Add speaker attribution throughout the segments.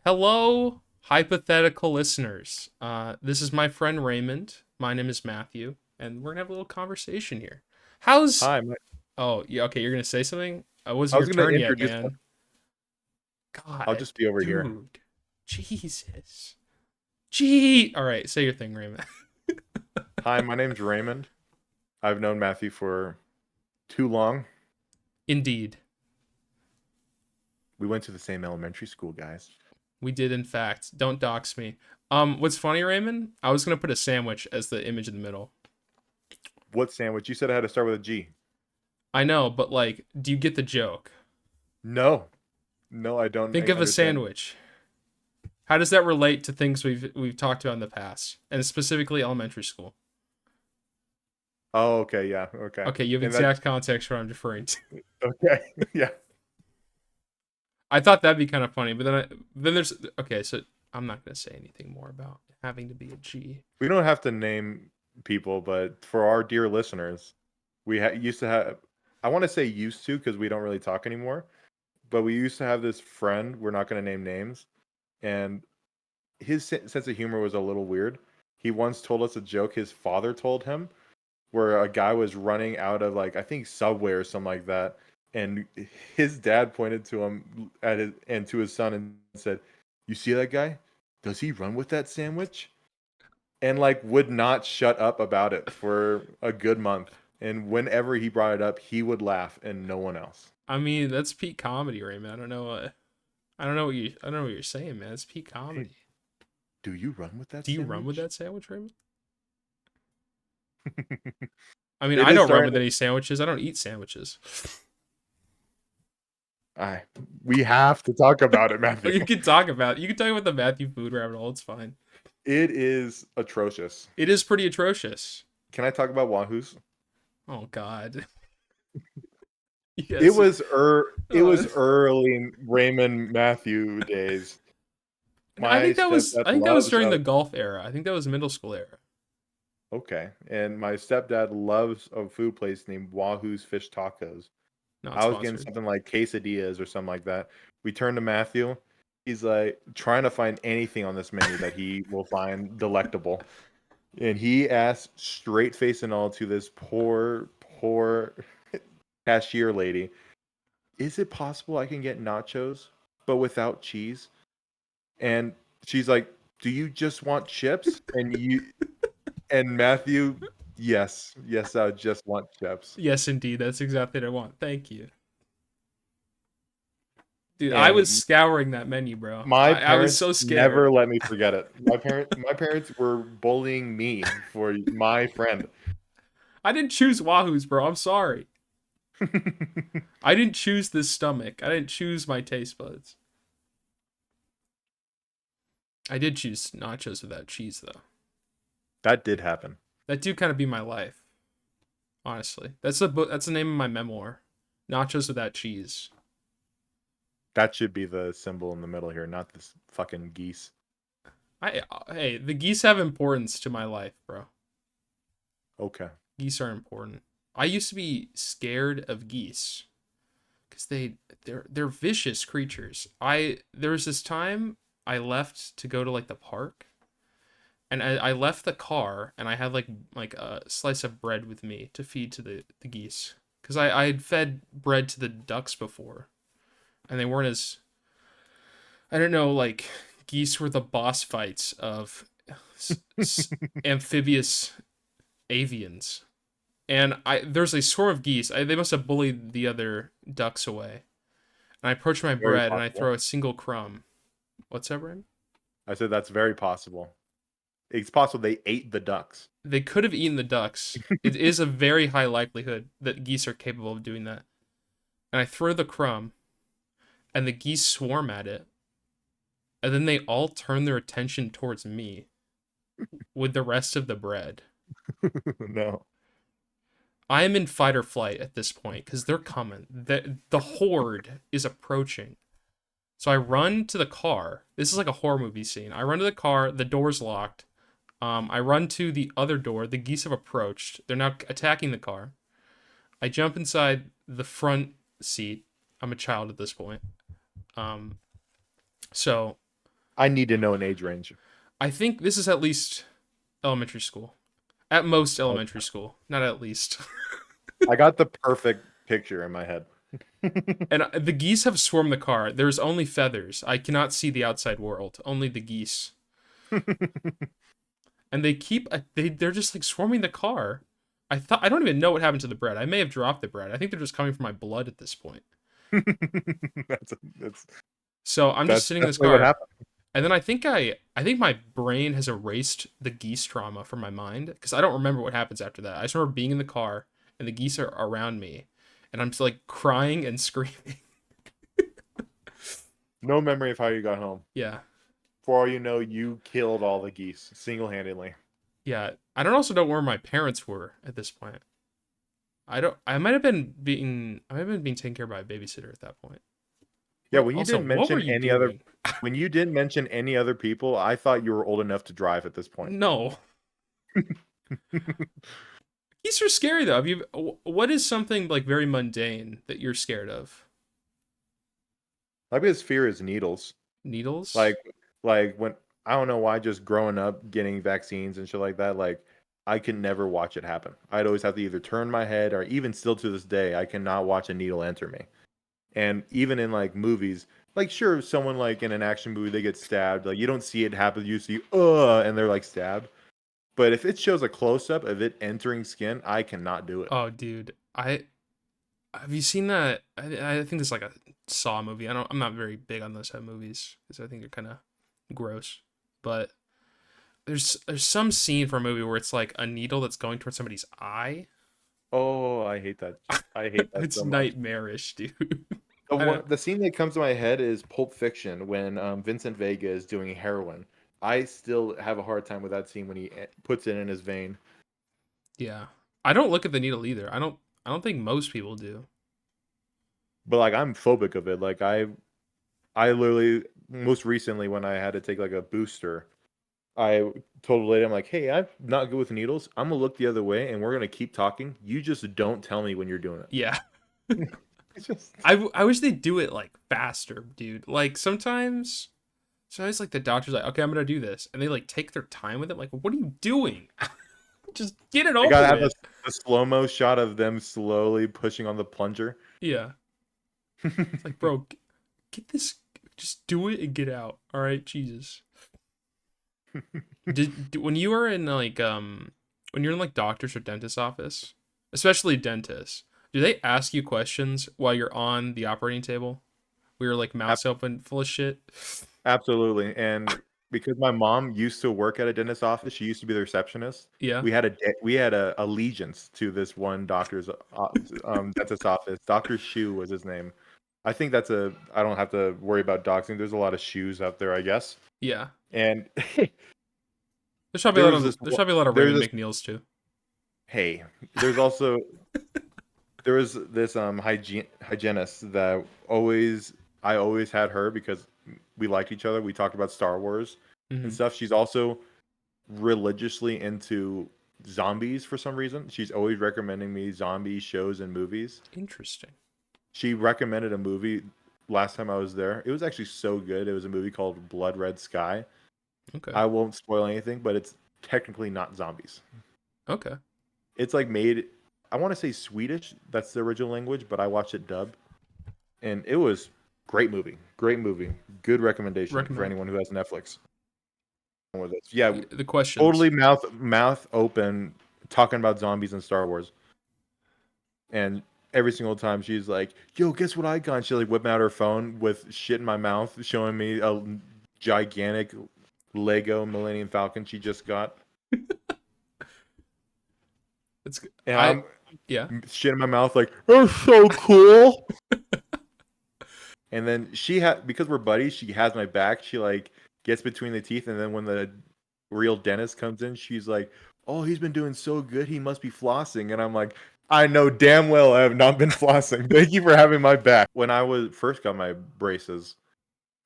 Speaker 1: Hello, hypothetical listeners. This is my friend Raymond. My name is Matthew, and we're gonna have a little conversation here. How's?
Speaker 2: Hi,
Speaker 1: Oh, yeah. Okay, you're gonna say something. It
Speaker 2: I
Speaker 1: wasn't
Speaker 2: was
Speaker 1: your
Speaker 2: going to
Speaker 1: turn yet,
Speaker 2: introduce.
Speaker 1: man.
Speaker 2: I'll
Speaker 1: God,
Speaker 2: just be over here.
Speaker 1: dude, Jesus. Gee. All right, say your thing, Raymond.
Speaker 2: Hi, my name's Raymond. I've known Matthew for too long.
Speaker 1: Indeed,
Speaker 2: We went to the same elementary school, guys.
Speaker 1: we did. In fact, don't dox me. What's funny, Raymond? I was gonna put a sandwich as the image in the middle.
Speaker 2: What sandwich? You said I had to start with a G.
Speaker 1: I know, but like, do you get the joke?
Speaker 2: No, no, I don't
Speaker 1: Think of a
Speaker 2: understand.
Speaker 1: sandwich. How does that relate to things we've talked about in the past, and specifically elementary school?
Speaker 2: Oh, okay, yeah, okay.
Speaker 1: Okay, you have
Speaker 2: And that,
Speaker 1: exact context for what I'm referring to.
Speaker 2: okay, yeah.
Speaker 1: I thought that'd be kind of funny, but then there's okay. So I'm not gonna say anything more about having to be a G.
Speaker 2: We don't have to name people, but for our dear listeners, used to have. I want to say used to because we don't really talk anymore. But we used to have this friend. We're not going to name names, and his sense of humor was a little weird. He once told us a joke his father told him where a guy was running out of like I think Subway or something like that, and his dad pointed to him at his and to his son and said, "You see that guy? Does he run with that sandwich?" And like would not shut up about it for a good month. And whenever he brought it up, he would laugh and no one else.
Speaker 1: I mean, that's peak comedy, Raymond. I don't know. I don't know what you're saying, man. It's peak
Speaker 2: Hey,
Speaker 1: comedy.
Speaker 2: do you run with that
Speaker 1: Do you run with
Speaker 2: sandwich?
Speaker 1: that sandwich, Raymond? I mean,
Speaker 2: It
Speaker 1: I
Speaker 2: is
Speaker 1: don't run
Speaker 2: starting.
Speaker 1: with any sandwiches. I don't eat sandwiches.
Speaker 2: I we have to talk about it, Matthew.
Speaker 1: You can talk about the Matthew food rabbit hole. It's fine.
Speaker 2: It is atrocious.
Speaker 1: It is pretty atrocious.
Speaker 2: Can I talk about Wahoo's?
Speaker 1: Oh God.
Speaker 2: It
Speaker 1: Yes.
Speaker 2: was it
Speaker 1: Uh,
Speaker 2: was early Raymond Matthew days.
Speaker 1: no, I
Speaker 2: My
Speaker 1: think that was
Speaker 2: stepdad
Speaker 1: I think that was
Speaker 2: loves
Speaker 1: during the golf era. I think that was middle school era.
Speaker 2: okay, and my stepdad loves a food place named Wahoo's Fish Tacos.
Speaker 1: Not
Speaker 2: I was getting
Speaker 1: sponsored.
Speaker 2: something like quesadillas or something like that. We turn to Matthew. He's like trying to find anything on this menu that he will find delectable. And he asked straight face and all to this poor cashier lady, "Is it possible I can get nachos but without cheese?" And she's like, "Do you just want chips?" And Matthew, yes, yes, I just want chips.
Speaker 1: Yes, indeed. That's exactly what I want. Thank you. Dude, I was
Speaker 2: And
Speaker 1: scouring that menu, bro.
Speaker 2: my
Speaker 1: I was
Speaker 2: parents
Speaker 1: so
Speaker 2: never
Speaker 1: scared.
Speaker 2: let me forget it. My parents were bullying me for my friend.
Speaker 1: I didn't choose Wahoo's, bro. I'm sorry. I didn't choose this stomach. I didn't choose my taste buds. I did choose nachos without cheese, though.
Speaker 2: That did happen.
Speaker 1: That do kind of be my life, honestly. That's the book. That's the name of my memoir. Nachos without cheese.
Speaker 2: That should be the symbol in the middle here, not this fucking geese.
Speaker 1: Hey, the geese have importance to my life, bro.
Speaker 2: Okay.
Speaker 1: Geese are important. I used to be scared of geese because they're vicious creatures. I There was this time I left to go to like the park, and I left the car and I had like a slice of bread with me to feed to the geese because I had fed bread to the ducks before and they weren't as I don't know, like geese were the boss fights of amphibious avians. And I there's a swarm of geese. They must have bullied the other ducks away. And I approach my
Speaker 2: Very
Speaker 1: bread and I
Speaker 2: possible.
Speaker 1: throw a single crumb. What's that, Brian?
Speaker 2: I said that's very possible. It's possible they ate the ducks.
Speaker 1: They could have eaten the ducks. It is a very high likelihood that geese are capable of doing that. And I throw the crumb, and the geese swarm at it, and then they all turn their attention towards me with the rest of the bread.
Speaker 2: No.
Speaker 1: I am in fight or flight at this point because they're coming. The horde is approaching. So I run to the car. This is like a horror movie scene. I run to the car. The door's locked. I run to the other door. The geese have approached. They're now attacking the car. I jump inside the front seat. I'm a child at this point. Um, so
Speaker 2: I need to know an age range.
Speaker 1: I think this is at least elementary school. At most
Speaker 2: Oh,
Speaker 1: elementary school, not at least.
Speaker 2: I got the perfect picture in my head.
Speaker 1: And the geese have swarmed the car. There's only feathers. I cannot see the outside world. Only the geese. And they keep they're just like swarming the car. I don't even know what happened to the bread. I may have dropped the bread. I think they're just coming for my blood at this point.
Speaker 2: That's
Speaker 1: So I'm just
Speaker 2: that's
Speaker 1: sitting in this
Speaker 2: definitely what
Speaker 1: car,
Speaker 2: happened.
Speaker 1: and then I think my brain has erased the geese trauma from my mind because I don't remember what happens after that. I just remember being in the car and the geese are around me, and I'm just like crying and screaming.
Speaker 2: No memory of how you got home.
Speaker 1: Yeah,
Speaker 2: For all you know, you killed all the geese single-handedly.
Speaker 1: yeah. I don't also know where my parents were at this point. I don't. I might have been being taken care of by a babysitter at that point.
Speaker 2: Yeah,
Speaker 1: Also, what were you doing?
Speaker 2: when you didn't mention any other people, I thought you were old enough to drive at this point.
Speaker 1: No, geese are scary though. Have you? What is something like very mundane that you're scared of?
Speaker 2: My biggest fear is needles.
Speaker 1: Needles?
Speaker 2: Like like when I don't know why, just growing up getting vaccines and shit like that, like I can never watch it happen. I'd always have to either turn my head, or even still to this day, I cannot watch a needle enter me. And even in like movies, like sure, someone like in an action movie they get stabbed, like you don't see it happen, you see and they're like stabbed. But if it shows a close up of it entering skin, I cannot do it.
Speaker 1: Oh, dude, I have you seen that? I think it's like a Saw movie. I'm not very big on those type of movies because I think they're kind of gross. But there's some scene from a movie where it's like a needle that's going towards somebody's eye.
Speaker 2: Oh, I hate that. I hate that
Speaker 1: It's
Speaker 2: so much.
Speaker 1: nightmarish, dude. I don't.
Speaker 2: The scene that comes to my head is Pulp Fiction when Vincent Vega is doing heroin. I still have a hard time with that scene when he puts it in his vein.
Speaker 1: Yeah, I don't look at the needle either. I don't think most people do.
Speaker 2: But like I'm phobic of it. Like I literally most recently when I had to take like a booster, I told the lady, I'm like, hey, I'm not good with needles. I'm gonna look the other way and we're gonna keep talking. You just don't tell me when you're doing
Speaker 1: Yeah.
Speaker 2: it. It's just
Speaker 1: I wish they'd do it like faster, dude. Like sometimes like the doctor's like, okay, I'm gonna do this, and they like take their time with it. Like, what are you doing? Just get it
Speaker 2: they
Speaker 1: over
Speaker 2: gotta have
Speaker 1: with.
Speaker 2: a slow-mo shot of them slowly pushing on the plunger.
Speaker 1: Yeah, it's like, bro, get this. Just do it and get out. All right, Jesus. When you are in like when you're in like doctor's or dentist office, especially dentists, do they ask you questions while you're on the operating table? Where your like
Speaker 2: Ab-
Speaker 1: mouth's open, full of shit.
Speaker 2: Absolutely. And because my mom used to work at a dentist office, she used to be the receptionist.
Speaker 1: Yeah,
Speaker 2: We had a allegiance to this one doctor's dentist office. Dr. Shu was his name. I think that's a I don't have to worry about doxing. There's a lot of shoes out there, I guess.
Speaker 1: yeah.
Speaker 2: And
Speaker 1: There's probably a lot of
Speaker 2: there's
Speaker 1: Raymond
Speaker 2: this
Speaker 1: McNeils too.
Speaker 2: hey, there's also there was this hygienist that always I always had her because we liked each other. We talked about Star Wars and
Speaker 1: Hmm.
Speaker 2: stuff. She's also religiously into zombies for some reason. She's always recommending me zombie shows and movies.
Speaker 1: Interesting.
Speaker 2: She recommended a movie last time I was there. It was actually so good. It was a movie called Blood Red Sky.
Speaker 1: Okay.
Speaker 2: I won't spoil anything, but it's technically not zombies.
Speaker 1: Okay.
Speaker 2: It's like made I want to say Swedish. That's the original language, but I watched it dubbed and it was great movie. Great movie. Good recommendation for
Speaker 1: Recommend.
Speaker 2: anyone who has Netflix. With this. Yeah,
Speaker 1: The questions.
Speaker 2: totally mouth open talking about zombies and Star Wars. And every single time she's like, "Yo, guess what I got?" And she like whipping out her phone with shit in my mouth, showing me a gigantic Lego Millennium Falcon she just got.
Speaker 1: It's
Speaker 2: And
Speaker 1: I
Speaker 2: I'm
Speaker 1: yeah.
Speaker 2: shit in my mouth like, "That's so cool." And then she had because we're buddies, she has my back. She like gets between the teeth, and then when the real dentist comes in, she's like, "Oh, he's been doing so good. He must be flossing." And I'm like, "I know damn well I have not been flossing. Thank you for having my back." When I was first got my braces,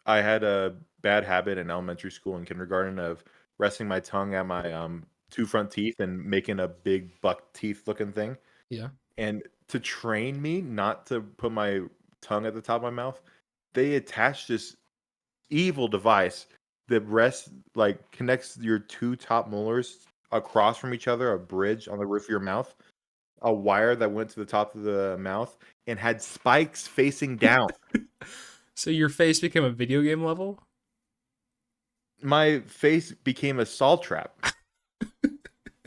Speaker 2: I had a bad habit in elementary school and kindergarten of resting my tongue at my two front teeth and making a big buck teeth looking thing.
Speaker 1: Yeah.
Speaker 2: And to train me not to put my tongue at the top of my mouth, they attached this evil device the rest like connects your two top molars across from each other, a bridge on the roof of your mouth, a wire that went to the top of the mouth, and had spikes facing down.
Speaker 1: So your face became a video game level?
Speaker 2: My face became a saw trap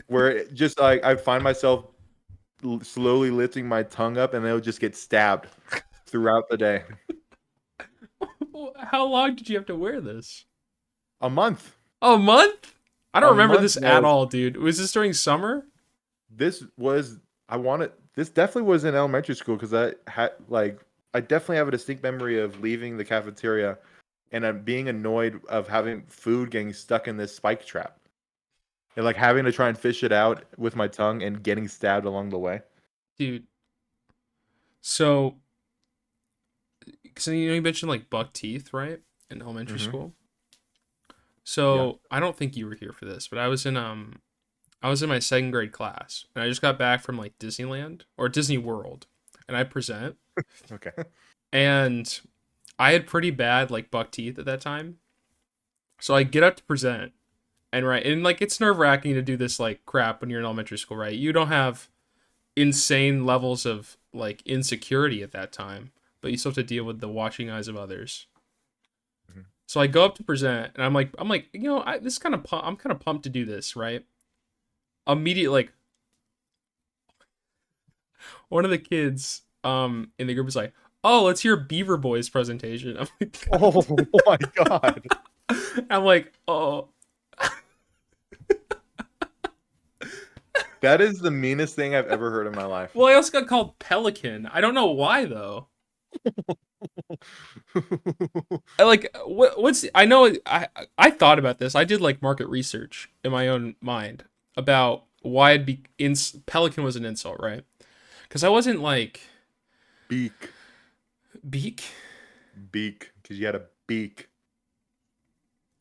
Speaker 2: where it just like I find myself slowly lifting my tongue up, and it would just get stabbed throughout the day.
Speaker 1: How long did you have to wear this?
Speaker 2: A month.
Speaker 1: Oh, a month? I don't
Speaker 2: A
Speaker 1: remember
Speaker 2: month
Speaker 1: this at
Speaker 2: was
Speaker 1: all, dude. Was this during summer?
Speaker 2: this was I wanted this definitely was in elementary school because I had like I definitely have a distinct memory of leaving the cafeteria and I'm being annoyed of having food getting stuck in this spike trap and like having to try and fish it out with my tongue and getting stabbed along the way.
Speaker 1: Dude, so, you mentioned like buck teeth, right? In elementary
Speaker 2: Hmm.
Speaker 1: school.
Speaker 2: Yeah.
Speaker 1: So I don't think you were here for this, but I was in my second grade class, and I just got back from like Disneyland or Disney World, and I present,
Speaker 2: Okay.
Speaker 1: and I had pretty bad like buck teeth at that time. So I get up to present, and right, and like it's nerve wracking to do this like crap when you're in elementary school, right? You don't have insane levels of like insecurity at that time, but you still have to deal with the watching eyes of others.
Speaker 2: Mhm.
Speaker 1: So I go up to present, and I'm like, this kind of I'm kind of pumped to do this, right? Immediate like one of the kids in the group is like, "Oh, let's hear Beaver Boys presentation." I'm like,
Speaker 2: Oh my god.
Speaker 1: I'm like, "Oh,
Speaker 2: That is the meanest thing I've ever heard in my life.
Speaker 1: well, I also got called Pelican. I don't know why though." Like what's I know I thought about this. I did like market research in my own mind about why it'd be Pelican was an insult, right? Because I wasn't like
Speaker 2: Beak.
Speaker 1: beak
Speaker 2: Beak. Because you had a beak.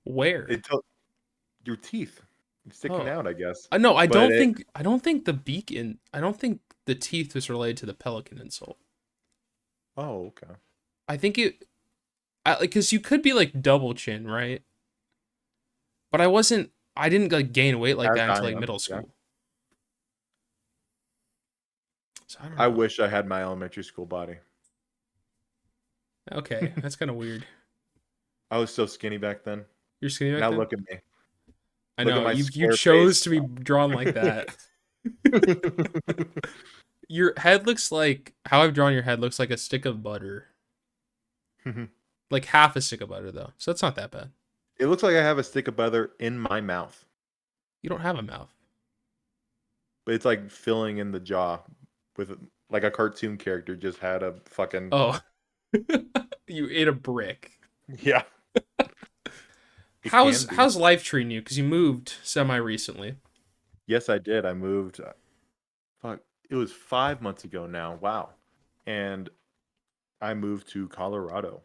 Speaker 1: where.
Speaker 2: It took your teeth sticking
Speaker 1: Oh,
Speaker 2: out, I guess.
Speaker 1: no,
Speaker 2: But it
Speaker 1: I don't think the beak in I don't think the teeth was related to the pelican insult.
Speaker 2: oh, okay.
Speaker 1: I think it because you could be like double chin, right? But I didn't like gain weight like
Speaker 2: As
Speaker 1: that until
Speaker 2: I
Speaker 1: like
Speaker 2: am,
Speaker 1: middle
Speaker 2: yeah.
Speaker 1: school. So I don't
Speaker 2: I
Speaker 1: know.
Speaker 2: wish I had my elementary school body.
Speaker 1: Okay, that's kind of weird.
Speaker 2: I was so skinny back then.
Speaker 1: You're skinny back
Speaker 2: Now
Speaker 1: then.
Speaker 2: look at me.
Speaker 1: I
Speaker 2: Look at
Speaker 1: know
Speaker 2: my
Speaker 1: you
Speaker 2: square
Speaker 1: chose
Speaker 2: face.
Speaker 1: to be drawn like that. Your head looks like how I've drawn your head looks like a stick of butter. Like half a stick of butter though. So that's not that bad.
Speaker 2: It looks like I have a stick of butter in my mouth,
Speaker 1: You don't have a mouth.
Speaker 2: but it's like filling in the jaw with like a cartoon character just had a fucking
Speaker 1: Oh, you ate a brick.
Speaker 2: yeah. It can be.
Speaker 1: How's life treating you? Because you moved semi recently.
Speaker 2: Yes, I did. I moved. Fuck, it was 5 months ago now. Wow, and I moved to Colorado.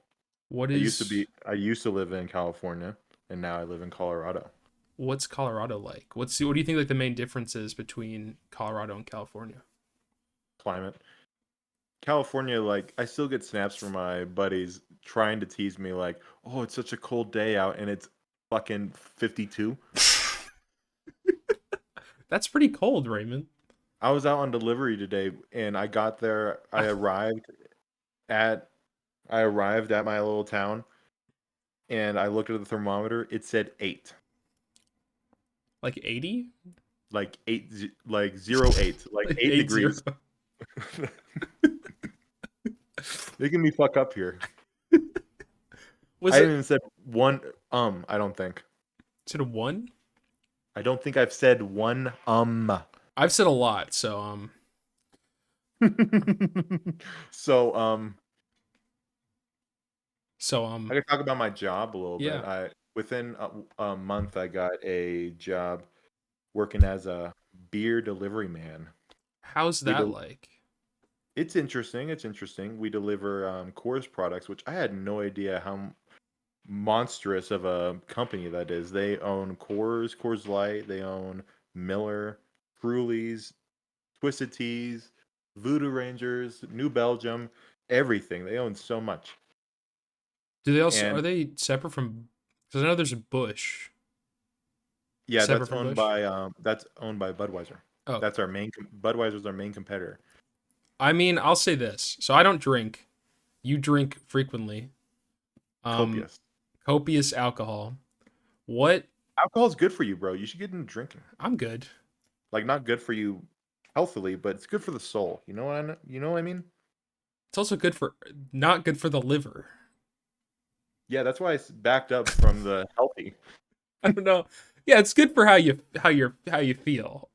Speaker 1: What is
Speaker 2: I used to live in California, and now I live in Colorado.
Speaker 1: what's Colorado like? What do you think like the main differences between Colorado and California?
Speaker 2: Climate. California, like I still get snaps from my buddies trying to tease me, like, "Oh, it's such a cold day out, and it's fucking 52."
Speaker 1: That's pretty cold, Raymond.
Speaker 2: I was out on delivery today, and I got there. At I arrived at my little town, and I looked at the thermometer. It said 8,
Speaker 1: Like 80?
Speaker 2: like like 08, like
Speaker 1: Like
Speaker 2: 8
Speaker 1: 80.
Speaker 2: degrees. Making me fuck up here.
Speaker 1: Was
Speaker 2: I
Speaker 1: it
Speaker 2: haven't even said one. I don't think.
Speaker 1: is it a one?
Speaker 2: I don't think I've said one.
Speaker 1: I've said a lot, so
Speaker 2: So
Speaker 1: so
Speaker 2: I could talk about my job a little bit.
Speaker 1: yeah.
Speaker 2: I within a month I got a job working as a beer delivery man.
Speaker 1: How's
Speaker 2: We
Speaker 1: that
Speaker 2: del
Speaker 1: like?
Speaker 2: It's interesting. It's interesting. We deliver Coors products, which I had no idea how monstrous of a company that is. They own Coors, Coors Light. They own Miller, Trulies, Twisted Teas, Voodoo Rangers, New Belgium, everything. They own so much.
Speaker 1: Do they also are
Speaker 2: And
Speaker 1: they separate from Because I know there's a Bush
Speaker 2: Yeah,
Speaker 1: separate from Bush.
Speaker 2: that's owned by Budweiser.
Speaker 1: Oh, okay.
Speaker 2: That's our Budweiser's our main competitor.
Speaker 1: I mean, I'll say this. So I don't drink. You drink frequently. Um,
Speaker 2: Copious.
Speaker 1: copious alcohol. What?
Speaker 2: Alcohol's good for you, bro. You should get into drinking.
Speaker 1: I'm good.
Speaker 2: Like not good for you healthily, but it's good for the soul. You know what I mean?
Speaker 1: It's also good for not good for the liver.
Speaker 2: Yeah, that's why it's backed up from the healthy.
Speaker 1: I don't know. Yeah, it's good for how you feel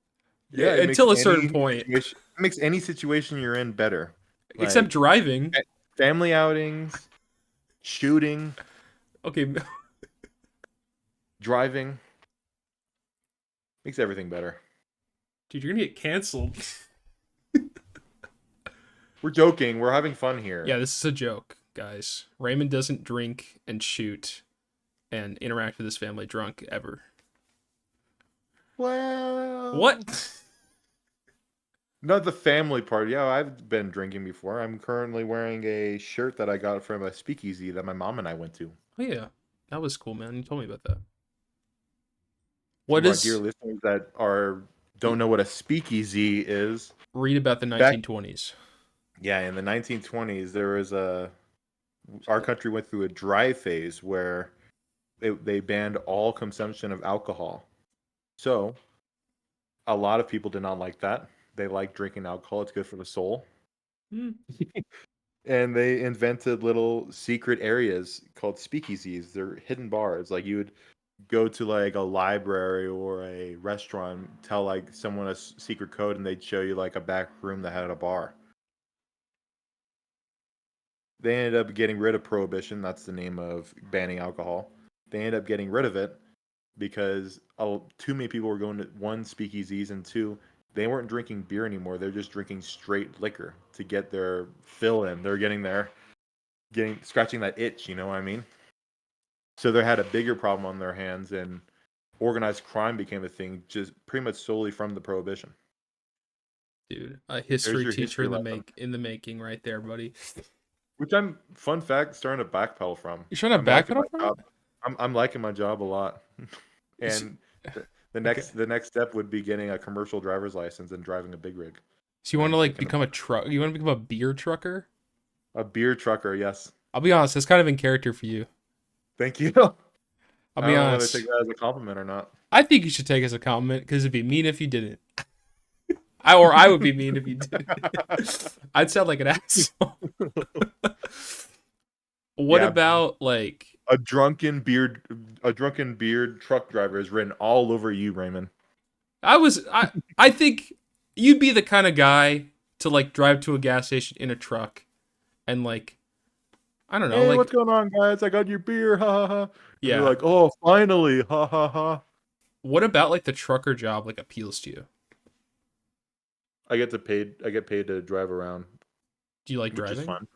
Speaker 2: Yeah,
Speaker 1: until a certain point.
Speaker 2: it makes any situation you're in better.
Speaker 1: Except
Speaker 2: Like
Speaker 1: driving.
Speaker 2: family outings, shooting,
Speaker 1: Okay,
Speaker 2: driving makes everything better.
Speaker 1: dude, you're gonna get canceled.
Speaker 2: We're joking. We're having fun
Speaker 1: Yeah,
Speaker 2: here.
Speaker 1: this is a joke, guys. Raymond doesn't drink and shoot and interact with his family drunk ever.
Speaker 2: Well,
Speaker 1: What?
Speaker 2: not the family part. Yeah, I've been drinking before. I'm currently wearing a shirt that I got from a speakeasy that my mom and I went to.
Speaker 1: Oh yeah, that was cool, man. You told me about that. What
Speaker 2: For our dear
Speaker 1: is
Speaker 2: listeners that are don't know what a speakeasy is,
Speaker 1: read about the
Speaker 2: back
Speaker 1: 1920s?
Speaker 2: yeah, in the 1920s, there was a our country went through a dry phase where they banned all consumption of alcohol. So a lot of people did not like that. They like drinking alcohol; it's good for the soul.
Speaker 1: Hmm.
Speaker 2: And they invented little secret areas called speakeasies. They're hidden bars. Like you would go to like a library or a restaurant, tell like someone a secret code, and they'd show you like a back room that had a bar. They ended up getting rid of prohibition. That's the name of banning alcohol. They ended up getting rid of it because too many people were going to one speakeasies and two they weren't drinking beer anymore. They're just drinking straight liquor to get their fill in. They're getting scratching that itch. You know what I mean? So they had a bigger problem on their hands, and organized crime became a thing just pretty much solely from the prohibition.
Speaker 1: Dude, a
Speaker 2: There's
Speaker 1: history
Speaker 2: your
Speaker 1: teacher
Speaker 2: history
Speaker 1: in the
Speaker 2: lesson,
Speaker 1: making right there, buddy.
Speaker 2: which I'm fun fact starting to backpedal from.
Speaker 1: You trying to
Speaker 2: I'm liking my
Speaker 1: backpedal from it?
Speaker 2: job. I'm liking my job a lot,
Speaker 1: S-
Speaker 2: and the
Speaker 1: Okay.
Speaker 2: next step would be getting a commercial driver's license and driving a big rig.
Speaker 1: So you want
Speaker 2: I'm
Speaker 1: to like
Speaker 2: thinking
Speaker 1: become a
Speaker 2: about
Speaker 1: truck? You want to become a beer trucker?
Speaker 2: a beer trucker. Yes,
Speaker 1: I'll be honest. That's kind of in character for you.
Speaker 2: thank you.
Speaker 1: I'll
Speaker 2: I
Speaker 1: be
Speaker 2: don't know whether to
Speaker 1: honest.
Speaker 2: take that as a compliment or not.
Speaker 1: I think you should take it as a compliment because it'd be mean if you didn't. I would be mean if you didn't. I'd sound like an asshole. What
Speaker 2: Yeah,
Speaker 1: about like
Speaker 2: a drunken beard truck driver is written all over you, Raymond.
Speaker 1: I think you'd be the kind of guy to like drive to a gas station in a truck and like I don't know,
Speaker 2: Hey,
Speaker 1: like
Speaker 2: what's going on, guys? I got your beer, ha ha ha. And they're
Speaker 1: yeah.
Speaker 2: like, oh, finally, ha ha ha.
Speaker 1: What about like the trucker job like appeals to you?
Speaker 2: I get paid to drive around,
Speaker 1: Do you like
Speaker 2: which is
Speaker 1: driving?
Speaker 2: fun.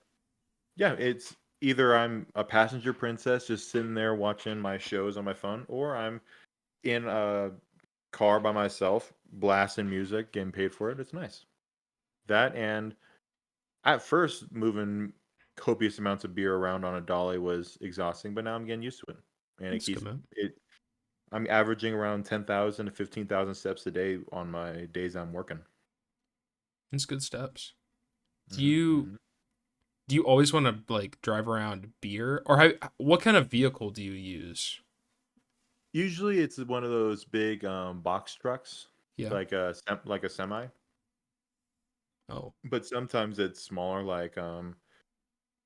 Speaker 2: Yeah, it's either I'm a passenger princess just sitting there watching my shows on my phone, or I'm in a car by myself, blasting music, getting paid for it. It's nice. That and at first moving copious amounts of beer around on a dolly was exhausting, but now I'm getting used to it. And it
Speaker 1: That's good,
Speaker 2: keeps
Speaker 1: man.
Speaker 2: it I'm averaging around 10,000 to 15,000 steps a day on my days I'm working.
Speaker 1: That's good steps. Do
Speaker 2: Hmm
Speaker 1: you
Speaker 2: hmm
Speaker 1: do you always want to like drive around beer or what kind of vehicle do you use?
Speaker 2: Usually it's one of those big box trucks,
Speaker 1: Yeah.
Speaker 2: like a semi,
Speaker 1: Oh,
Speaker 2: but sometimes it's smaller, like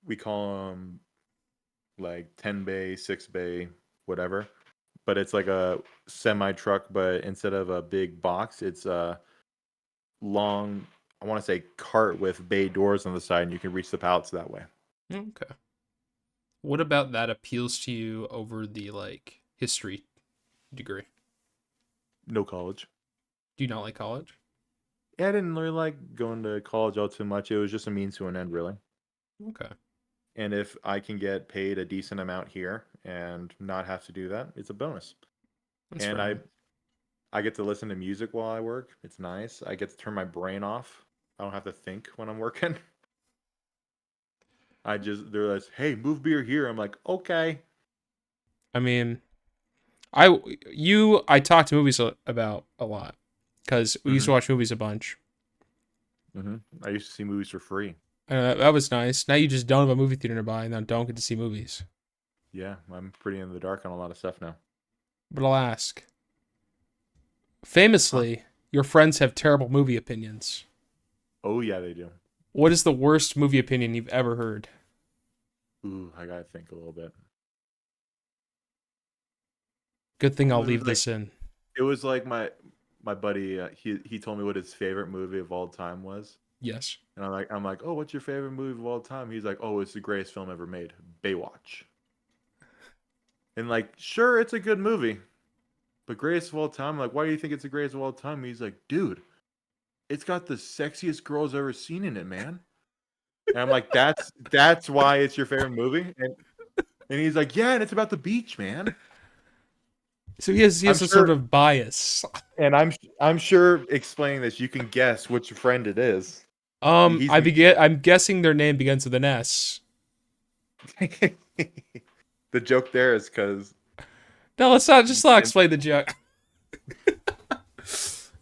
Speaker 2: we call them like 10 bay, 6 bay, whatever. But it's like a semi truck, but instead of a big box, it's a long, I want to say cart with bay doors on the side, and you can reach the pallets that way.
Speaker 1: okay. What about that appeals to you over the like history degree?
Speaker 2: No college.
Speaker 1: Do you not like college?
Speaker 2: Yeah, I didn't really like going to college all too much. It was just a means to an end, really.
Speaker 1: Okay.
Speaker 2: And if I can get paid a decent amount here and not have to do that, it's a bonus.
Speaker 1: That's
Speaker 2: And
Speaker 1: fair, man.
Speaker 2: I get to listen to music while I work. It's nice. I get to turn my brain off. I don't have to think when I'm working. They're like, hey, move beer here. I'm like, okay.
Speaker 1: I mean, I talk to movies about a lot because we used
Speaker 2: Mm-hmm.
Speaker 1: to watch movies a bunch.
Speaker 2: Mm-hmm. I used to see movies for free.
Speaker 1: That was nice. Now you just don't have a movie theater nearby, and now don't get to see movies.
Speaker 2: Yeah, I'm pretty in the dark on a lot of stuff now.
Speaker 1: But I'll ask.
Speaker 2: Huh?
Speaker 1: Famously, your friends have terrible movie opinions.
Speaker 2: Oh yeah, they do.
Speaker 1: What is the worst movie opinion you've ever heard?
Speaker 2: Ooh, I gotta think a little bit.
Speaker 1: Good thing I'll
Speaker 2: Oh,
Speaker 1: leave this in.
Speaker 2: it was like my buddy. He told me what his favorite movie of all time was,
Speaker 1: Yes.
Speaker 2: and I'm like, oh, what's your favorite movie of all time? He's like, oh, it's the greatest film ever made, Baywatch. And like, sure, it's a good movie, but greatest of all time. I'm like, why do you think it's the greatest of all time? He's like, dude, it's got the sexiest girls I've ever seen in it, man. And I'm like, that's why it's your favorite movie. And he's like, yeah, and it's about the beach, man.
Speaker 1: So he has
Speaker 2: I'm
Speaker 1: a sort
Speaker 2: sure,
Speaker 1: of bias.
Speaker 2: and I'm sure explaining this, you can guess which friend it is. He's
Speaker 1: I'm guessing their name begins with an S.
Speaker 2: the joke there is because
Speaker 1: No, let's not just not explain the joke.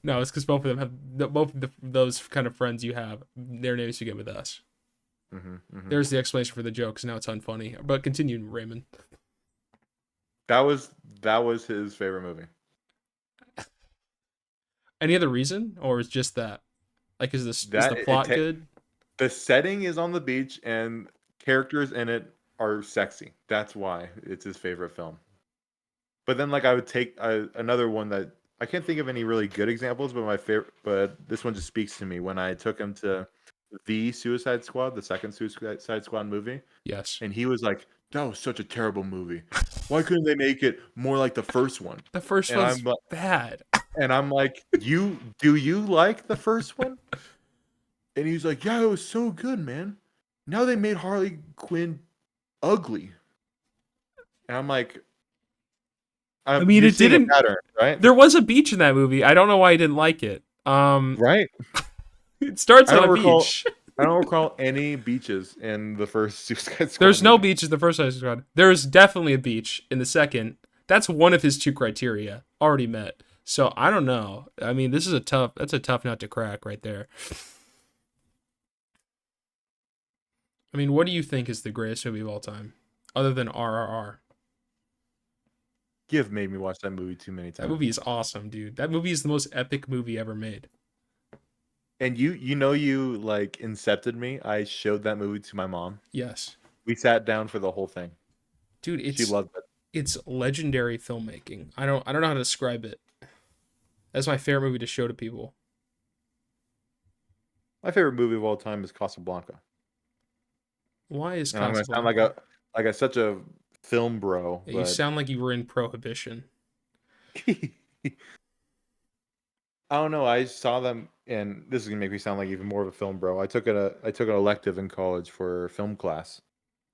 Speaker 1: No, it's because both of them have those kind of friends you have. Their names begin with S. There's the explanation for the jokes. Now it's unfunny. But continue, Raymond.
Speaker 2: that was his favorite movie.
Speaker 1: Any other reason, or is just that? Like, is the
Speaker 2: That
Speaker 1: plot good?
Speaker 2: the setting is on the beach and characters in it are sexy. That's why it's his favorite film. But then, like, I would take another one that I can't think of any really good examples, but my favorite, but this one just speaks to me. When I took him to the Suicide Squad, the second Suicide Squad movie,
Speaker 1: Yes.
Speaker 2: and he was like, "That was such a terrible movie. Why couldn't they make it more like the first one?"
Speaker 1: The first
Speaker 2: And
Speaker 1: one's bad.
Speaker 2: I'm like, you like the first one? And he's like, "Yeah, it was so good, man. Now they made Harley Quinn ugly." And I'm like,
Speaker 1: I mean,
Speaker 2: you're
Speaker 1: it
Speaker 2: seeing a
Speaker 1: didn't.
Speaker 2: pattern, right?
Speaker 1: There was a beach in that movie. I don't know why I didn't like it.
Speaker 2: Right.
Speaker 1: It starts
Speaker 2: I
Speaker 1: on
Speaker 2: don't
Speaker 1: a
Speaker 2: recall.
Speaker 1: beach.
Speaker 2: I don't recall any beaches in the first Suicide Squad
Speaker 1: There's no
Speaker 2: movie.
Speaker 1: beach in the first Suicide Squad. There is definitely a beach in the second. That's one of his two criteria already met. So I don't know. I mean, that's a tough nut to crack right there. I mean, what do you think is the greatest movie of all time, other than RRR?
Speaker 2: You have made me watch that movie too many
Speaker 1: That
Speaker 2: times.
Speaker 1: movie is awesome, dude. That movie is the most epic movie ever made.
Speaker 2: And you like incepted me. I showed that movie to my mom.
Speaker 1: Yes,
Speaker 2: We sat down for the whole thing.
Speaker 1: dude.
Speaker 2: She loved it.
Speaker 1: It's legendary filmmaking. I don't know how to describe it. That's my favorite movie to show to people.
Speaker 2: My favorite movie of all time is Casablanca.
Speaker 1: Why is
Speaker 2: And I'm gonna sound like
Speaker 1: Casablanca?
Speaker 2: such a film bro,
Speaker 1: You
Speaker 2: but
Speaker 1: sound like you were in Prohibition.
Speaker 2: I don't know. I saw them, and this is gonna make me sound like even more of a film bro. I took an elective in college for film class,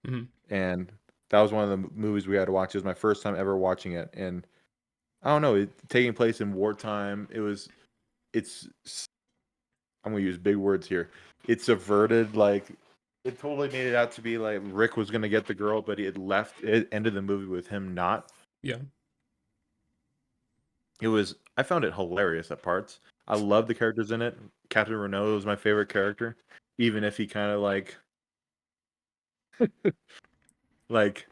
Speaker 1: Mhm.
Speaker 2: and that was one of the movies we had to watch. It was my first time ever watching it, and I don't know, taking place in wartime. It's I'm gonna use big words here. It's subverted, like it totally made it out to be like Rick was gonna get the girl, but he had left. It ended the movie with him not.
Speaker 1: Yeah.
Speaker 2: I found it hilarious at parts. I love the characters in it. Captain Renault was my favorite character, even if he kind of like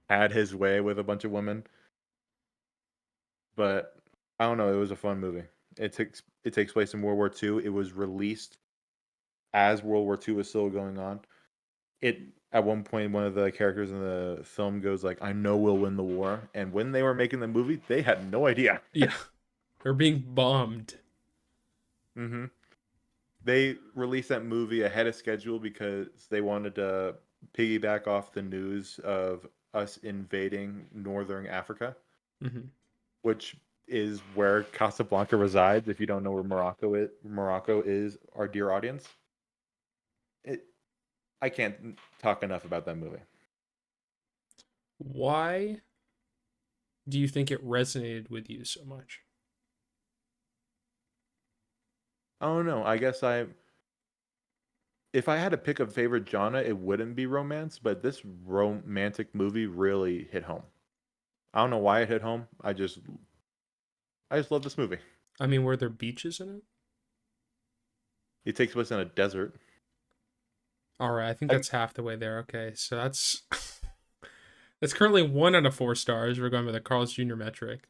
Speaker 2: had his way with a bunch of women. But I don't know. It was a fun movie. It takes place in World War II. It was released as World War II was still going on. It At one point, one of the characters in the film goes like, "I know we'll win the war," and when they were making the movie, they had no idea.
Speaker 1: Yeah. They're being bombed.
Speaker 2: hmm They released that movie ahead of schedule because they wanted to piggyback off the news of us invading northern Africa,
Speaker 1: Hmm.
Speaker 2: which is where Casablanca resides. If you don't know where Morocco is, our dear audience. It, I can't talk enough about that movie.
Speaker 1: Why do you think it resonated with you so much?
Speaker 2: I don't know. If I had to pick a favorite genre, it wouldn't be romance, but this romantic movie really hit home. I don't know why it hit home. I just love this movie.
Speaker 1: I mean, were there beaches in it?
Speaker 2: It takes place in a desert.
Speaker 1: All right, I think
Speaker 2: Have,
Speaker 1: that's half the way there. Okay, so that's currently 1 out of 4 stars. We're going with the Carl's Jr. metric.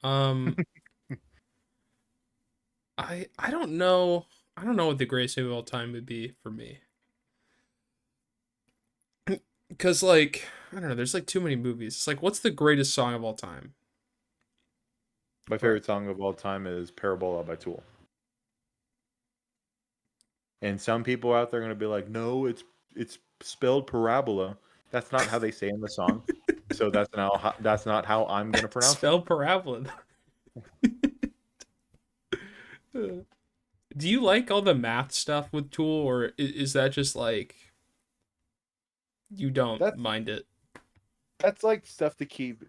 Speaker 1: Um, I don't know. I don't know what the greatest movie of all time would be for me. Cause like I don't know, there's like too many movies. It's like, what's the greatest song of all time?
Speaker 2: my
Speaker 1: Right.
Speaker 2: favorite song of all time is Parabola by Tool. And some people out there are going to be like, no, it's spelled parabola. That's not how they say in the song. So that's not how I'm going to pronounce it.
Speaker 1: Spell parabola. Do you like all the math stuff with Tool, or is that just like you don't
Speaker 2: That's
Speaker 1: mind it?
Speaker 2: that's like stuff to keep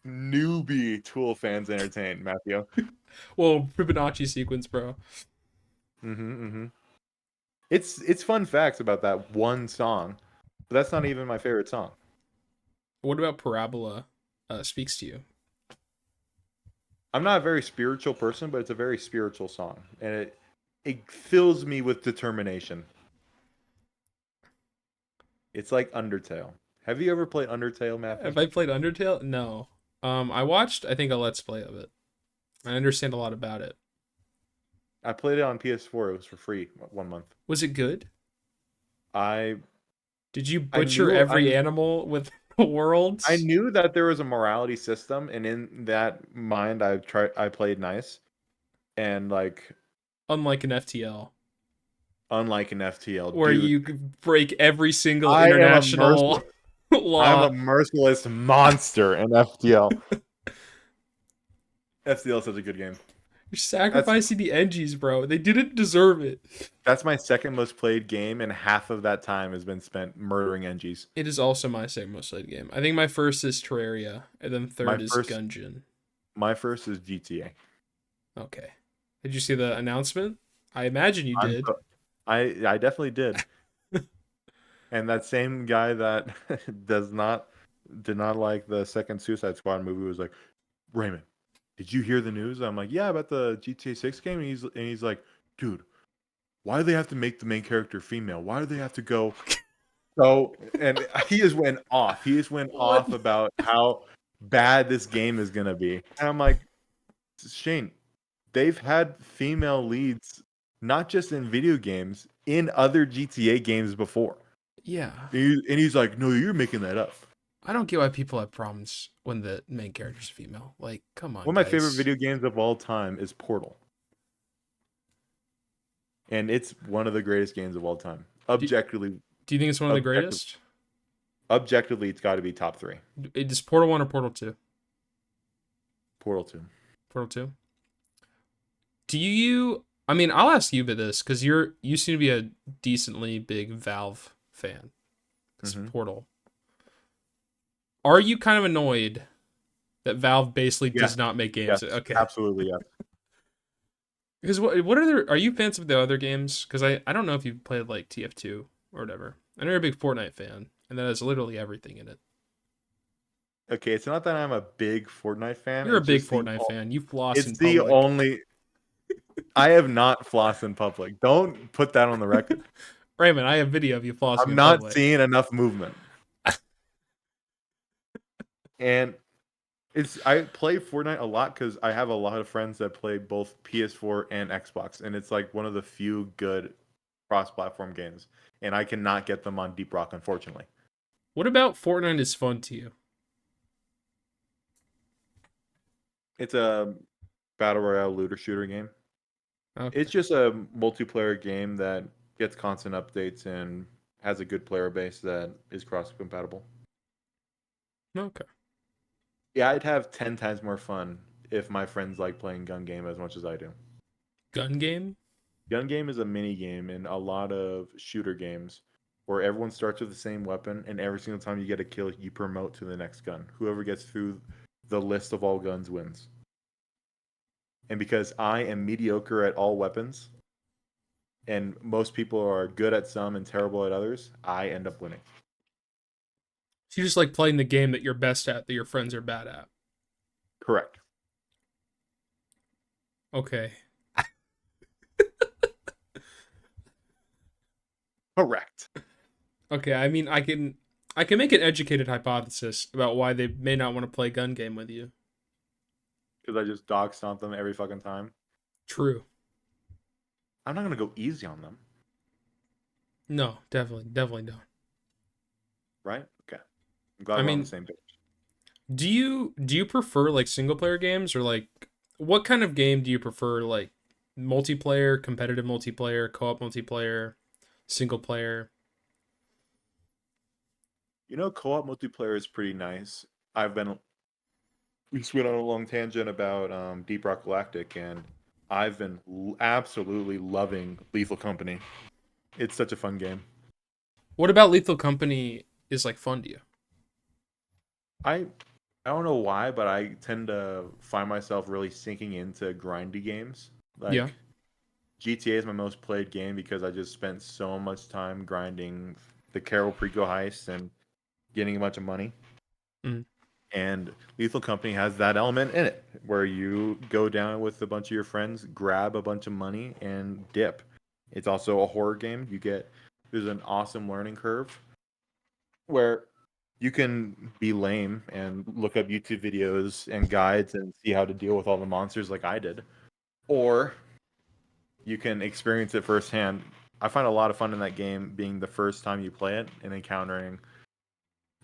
Speaker 2: newbie Tool fans entertained, Matthew.
Speaker 1: Well, Fibonacci sequence, bro.
Speaker 2: Mm-hmm. It's fun facts about that one song, but that's not even my favorite song.
Speaker 1: What about parabola? Speaks to you.
Speaker 2: I'm not a very spiritual person, but it's a very spiritual song, and it fills me with determination. It's like Undertale. Have you ever played Undertale, Matthew?
Speaker 1: Have I played Undertale? No. I watched, I think, a Let's Play of it. I understand a lot about it.
Speaker 2: I played it on PS4. It was for free 1 month.
Speaker 1: Was it good?
Speaker 2: I
Speaker 1: Did you
Speaker 2: I
Speaker 1: butcher
Speaker 2: knew
Speaker 1: every animal with
Speaker 2: I
Speaker 1: worlds?
Speaker 2: knew that there was a morality system, and in that mind, I played nice, and like
Speaker 1: Unlike an FTL,
Speaker 2: unlike an FTL,
Speaker 1: where
Speaker 2: dude,
Speaker 1: you break every single
Speaker 2: I am a
Speaker 1: international
Speaker 2: merciless I'm
Speaker 1: law.
Speaker 2: a merciless monster in FTL. FTL is such a good game.
Speaker 1: You're
Speaker 2: That's
Speaker 1: sacrificing the NGs, bro. They didn't deserve it.
Speaker 2: that's my second most played game, and half of that time has been spent murdering NGs.
Speaker 1: It is also my second most played game. I think my first is Terraria, and then
Speaker 2: My
Speaker 1: third is
Speaker 2: first
Speaker 1: Gungeon.
Speaker 2: my first is GTA.
Speaker 1: Okay. Did you see the announcement? I imagine you
Speaker 2: I'm
Speaker 1: did.
Speaker 2: so- I definitely did. And that same guy that does not did not like the second Suicide Squad movie was like, Raymond, did you hear the news? I'm like, yeah, about the GTA 6 game. And he's like, dude, why do they have to make the main character female? Why do they have to go so? And he just went off. He just went
Speaker 1: What?
Speaker 2: off about how bad this game is gonna be. And I'm like, Shane, they've had female leads not just in video games, in other GTA games before.
Speaker 1: Yeah.
Speaker 2: And he's like, no, you're making that up.
Speaker 1: I don't get why people have problems when the main character's female. Like, come on,
Speaker 2: One of my favorite
Speaker 1: guys.
Speaker 2: video games of all time is Portal. And it's one of the greatest games of all time.
Speaker 1: Do,
Speaker 2: Objectively,
Speaker 1: do you think it's one of the
Speaker 2: objective,
Speaker 1: greatest?
Speaker 2: objectively, it's got to be top three.
Speaker 1: Is Portal 1 or Portal 2?
Speaker 2: Portal 2.
Speaker 1: Portal 2? Do you I mean, I'll ask you about this cuz you seem to be a decently big Valve fan. Cuz
Speaker 2: Mm-hmm.
Speaker 1: Portal. Are you kind of annoyed that Valve basically
Speaker 2: Yes,
Speaker 1: does not make games?
Speaker 2: yes,
Speaker 1: Okay.
Speaker 2: absolutely, yes.
Speaker 1: Because what are there? Are you fans of the other games? Because I don't know if you've played like TF2 or whatever. I know you're a big Fortnite fan, and that has literally everything in it.
Speaker 2: Okay, it's not that I'm a big Fortnite fan.
Speaker 1: You're a
Speaker 2: It's
Speaker 1: big
Speaker 2: just
Speaker 1: Fortnite fan. You floss
Speaker 2: it's
Speaker 1: in
Speaker 2: the
Speaker 1: public.
Speaker 2: only. I have not flossed in public. Don't put that on the record.
Speaker 1: Raymond, I have video of you flossing
Speaker 2: I'm
Speaker 1: in
Speaker 2: not
Speaker 1: public.
Speaker 2: seeing enough movement. And I play Fortnite a lot because I have a lot of friends that play both PS4 and Xbox, and it's like one of the few good cross-platform games. And I cannot get them on Deep Rock, unfortunately.
Speaker 1: What about Fortnite is fun to you?
Speaker 2: It's a battle royale looter shooter game. It's
Speaker 1: Okay.
Speaker 2: just a multiplayer game that gets constant updates and has a good player base that is cross-compatible.
Speaker 1: Okay.
Speaker 2: Yeah, I'd have 10 times more fun if my friends like playing gun game as much as I do.
Speaker 1: Gun game?
Speaker 2: Gun game is a mini game in a lot of shooter games where everyone starts with the same weapon, and every single time you get a kill, you promote to the next gun. Whoever gets through the list of all guns wins. And because I am mediocre at all weapons, and most people are good at some and terrible at others, I end up winning.
Speaker 1: So you just like playing the game that you're best at that your friends are bad at.
Speaker 2: Correct.
Speaker 1: Okay.
Speaker 2: Correct.
Speaker 1: Okay, I mean I can make an educated hypothesis about why they may not want to play gun game with you.
Speaker 2: Because I just dog stomp them every fucking time.
Speaker 1: True.
Speaker 2: I'm not gonna go easy on them,
Speaker 1: No, definitely don't.
Speaker 2: right? Okay. I'm glad
Speaker 1: I
Speaker 2: we're on the
Speaker 1: mean,
Speaker 2: same page.
Speaker 1: do you prefer like single player games or like what kind of game do you prefer like multiplayer, competitive multiplayer, co-op multiplayer, single player?
Speaker 2: Co-op multiplayer is pretty nice. I've been we just went on a long tangent about Deep Rock Galactic, and I've been absolutely loving Lethal Company. It's such a fun game.
Speaker 1: What about Lethal Company is like fun to you?
Speaker 2: I I don't know why, but I tend to find myself really sinking into grindy games.
Speaker 1: Yeah.
Speaker 2: Like GTA is my most played game because I just spent so much time grinding the Carol Preco heist and getting a bunch of money.
Speaker 1: Mm.
Speaker 2: And Lethal Company has that element in it where you go down with a bunch of your friends, grab a bunch of money, and dip. It's also a horror game. There's an awesome learning curve where you can be lame and look up YouTube videos and guides and see how to deal with all the monsters like I did. Or you can experience it firsthand. I find a lot of fun in that game being the first time you play it and encountering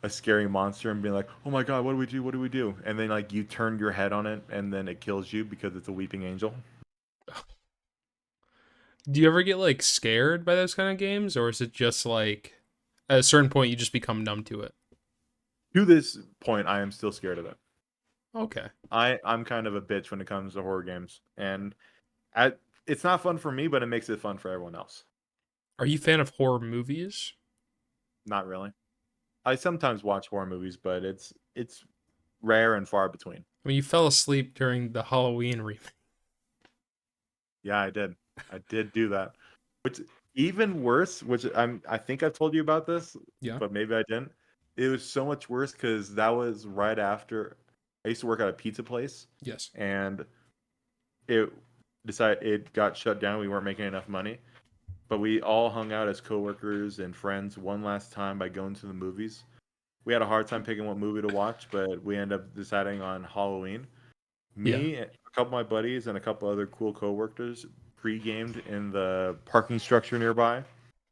Speaker 2: a scary monster and being like, "Oh my god, what do we do? What do we do?" And then like you turn your head on it and then it kills you because it's a weeping angel.
Speaker 1: Do you ever get like scared by those kind of games or is it just like at a certain point you just become numb to it?
Speaker 2: To this point, I am still scared of it.
Speaker 1: Okay.
Speaker 2: I'm kind of a bitch when it comes to horror games, and at, it's not fun for me, but it makes it fun for everyone else.
Speaker 1: Are you a fan of horror movies?
Speaker 2: Not really. I sometimes watch horror movies, but it's rare and far between.
Speaker 1: I mean, you fell asleep during the Halloween remake.
Speaker 2: Yeah, I did. I did do that. Which even worse, which I think I've told you about this,
Speaker 1: Yeah.
Speaker 2: but maybe I didn't. It was so much worse because that was right after I used to work at a pizza place,
Speaker 1: Yes.
Speaker 2: and it it got shut down. We weren't making enough money, but we all hung out as coworkers and friends one last time by going to the movies. We had a hard time picking what movie to watch, but we ended up deciding on Halloween.
Speaker 1: Yeah.
Speaker 2: Me, a couple of my buddies, and a couple other cool coworkers pre-gamed in the parking structure nearby.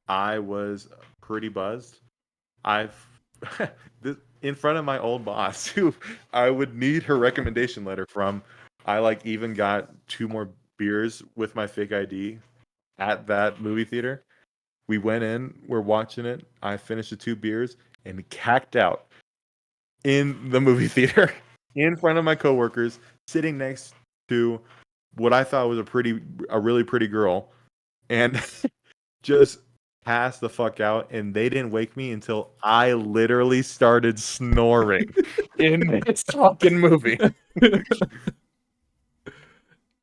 Speaker 2: I was pretty buzzed. I've in front of my old boss, who I would need her recommendation letter from. I like even got two more beers with my fake ID at that movie theater. We went in, we're watching it. I finished the two beers and cacked out in the movie theater in front of my coworkers, sitting next to what I thought was a really pretty girl, and just passed the fuck out. And they didn't wake me until I literally started snoring in this fucking movie.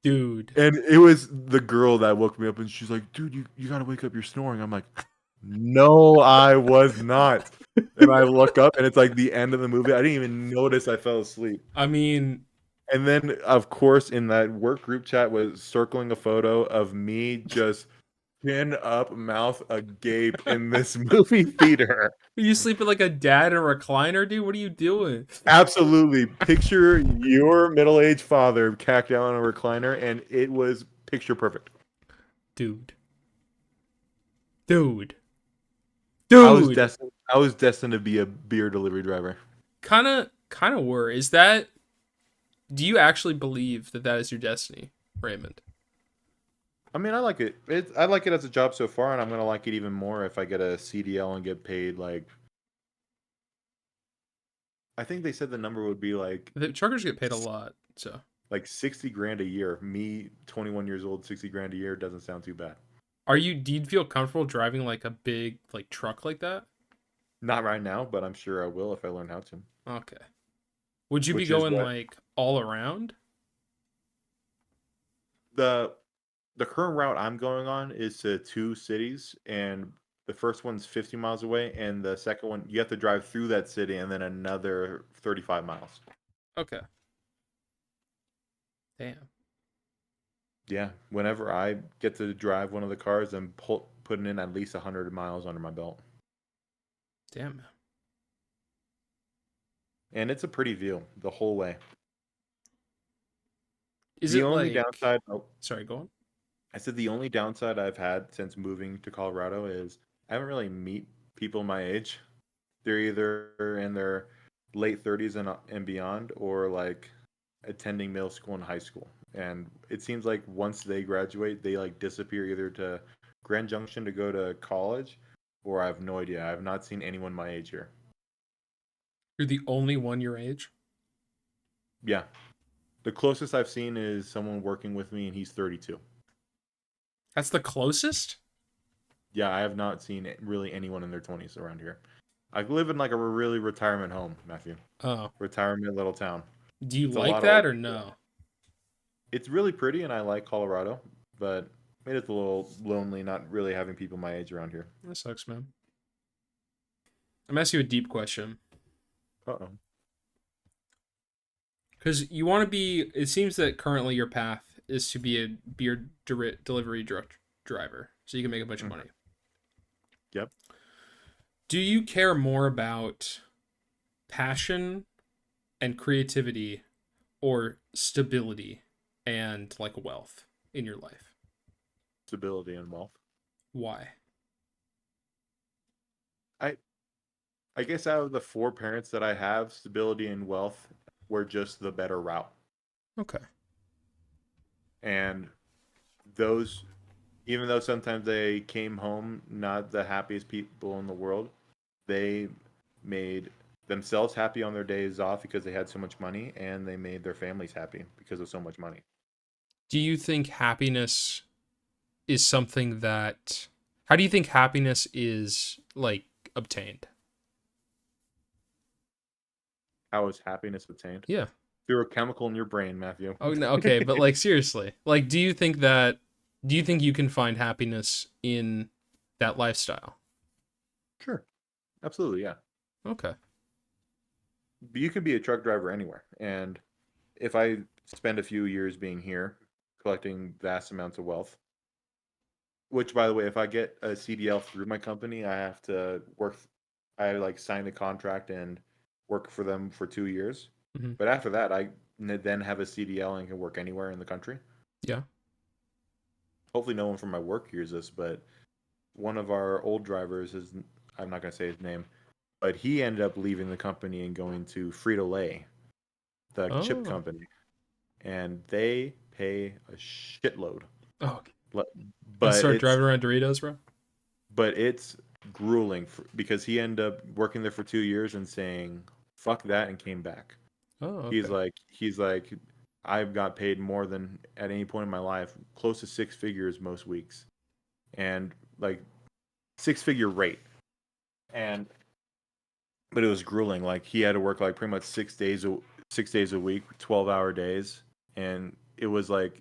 Speaker 1: Dude.
Speaker 2: And it was the girl that woke me up, and she's like, "Dude, you gotta wake up. You're snoring." I'm like, "No, I was not." And I look up, and it's like the end of the movie. I didn't even notice I fell asleep.
Speaker 1: I mean,
Speaker 2: And then, of course, in that work group chat was circling a photo of me just chin up, mouth agape in this movie theater.
Speaker 1: you sleeping like a dad in a recliner, dude? What are you doing?
Speaker 2: Absolutely. Picture your middle aged father cacked down on a recliner, and it was picture perfect.
Speaker 1: Dude. Dude.
Speaker 2: I was
Speaker 1: Dude.
Speaker 2: destined. I was destined to be a beer delivery driver.
Speaker 1: Kind of were. Is that do you actually believe that that is your destiny, Raymond?
Speaker 2: I mean, I like it. I like it as a job so far, and I'm gonna like it even more if I get a CDL and get paid like. I think they said the number would be
Speaker 1: The truckers get paid a lot, so.
Speaker 2: like 60 grand a year. Me, 21 years old, 60 grand a year doesn't sound too bad.
Speaker 1: Do you feel comfortable driving like a big like truck like that?
Speaker 2: Not right now, but I'm sure I will if I learn how to.
Speaker 1: Okay. Would you be
Speaker 2: Which is
Speaker 1: going
Speaker 2: what
Speaker 1: like all around?
Speaker 2: the the current route I'm going on is to two cities, and The first one's 50 miles away, and the second one you have to drive through that city and then another 35 miles.
Speaker 1: Okay. Damn.
Speaker 2: Yeah, whenever I get to drive one of the cars, I'm putting in at least 100 miles under my belt.
Speaker 1: Damn.
Speaker 2: And it's a pretty view the whole way.
Speaker 1: Is
Speaker 2: The
Speaker 1: it
Speaker 2: only
Speaker 1: like?
Speaker 2: downside, oh,
Speaker 1: Sorry, go on.
Speaker 2: I said the only downside I've had since moving to Colorado is I haven't really meet people my age. They're either in their late 30s and beyond, or like attending middle school and high school. And it seems like once they graduate, they like disappear either to Grand Junction to go to college, or I have no idea. I have not seen anyone my age here.
Speaker 1: You're the only one your age.
Speaker 2: Yeah. The closest I've seen is someone working with me, and he's 32.
Speaker 1: That's the closest.
Speaker 2: Yeah, I have not seen really anyone in their 20s around here. I live in like a really retirement home, Matthew.
Speaker 1: Oh,
Speaker 2: Retirement little town.
Speaker 1: do you
Speaker 2: It's a
Speaker 1: like
Speaker 2: lot of old
Speaker 1: that or
Speaker 2: people.
Speaker 1: no?
Speaker 2: It's really pretty, and I like Colorado, but it's a little lonely not really having people my age around here.
Speaker 1: That sucks, man. I'm asking you a deep question
Speaker 2: Uh-oh.
Speaker 1: because you want to be. It seems that currently your path is to be a beer delivery driver, so you can make a bunch of
Speaker 2: Mhm.
Speaker 1: money.
Speaker 2: Yep.
Speaker 1: Do you care more about passion and creativity or stability and like wealth in your life?
Speaker 2: Stability and wealth.
Speaker 1: Why?
Speaker 2: I I guess out of the four parents that I have, stability and wealth were just the better route.
Speaker 1: Okay.
Speaker 2: And those, even though sometimes they came home not the happiest people in the world, they made themselves happy on their days off because they had so much money, and they made their families happy because of so much money.
Speaker 1: Do you think happiness is something that how do you think happiness is like obtained?
Speaker 2: How is happiness obtained?
Speaker 1: Yeah.
Speaker 2: Through a chemical in your brain, Matthew.
Speaker 1: Oh no, okay, but like seriously. Like do you think you can find happiness in that lifestyle?
Speaker 2: Sure. Absolutely, yeah.
Speaker 1: Okay.
Speaker 2: You could be a truck driver anywhere. And if I spend a few years being here, collecting vast amounts of wealth, which by the way, if I get a CDL through my company, I have to work, I like sign a contract and work for them for 2 years.
Speaker 1: Hmm.
Speaker 2: But after that, I then have a CDL and can work anywhere in the country.
Speaker 1: Yeah.
Speaker 2: Hopefully, no one from my work hears this, but one of our old drivers is, I'm not going to say his name, but he ended up leaving the company and going to Frito Lay, the chip
Speaker 1: Oh.
Speaker 2: company, and they pay a shitload.
Speaker 1: Oh.
Speaker 2: But
Speaker 1: And
Speaker 2: but
Speaker 1: start
Speaker 2: it's
Speaker 1: driving around Doritos, bro.
Speaker 2: but it's grueling because he ended up working there for 2 years and saying fuck that and came back.
Speaker 1: Oh,
Speaker 2: He's
Speaker 1: okay.
Speaker 2: like he's like I've got paid more than at any point in my life, close to six figures most weeks, and like six-figure rate. And but it was grueling. Like he had to work like pretty much 6 days a week, 12-hour days, and it was like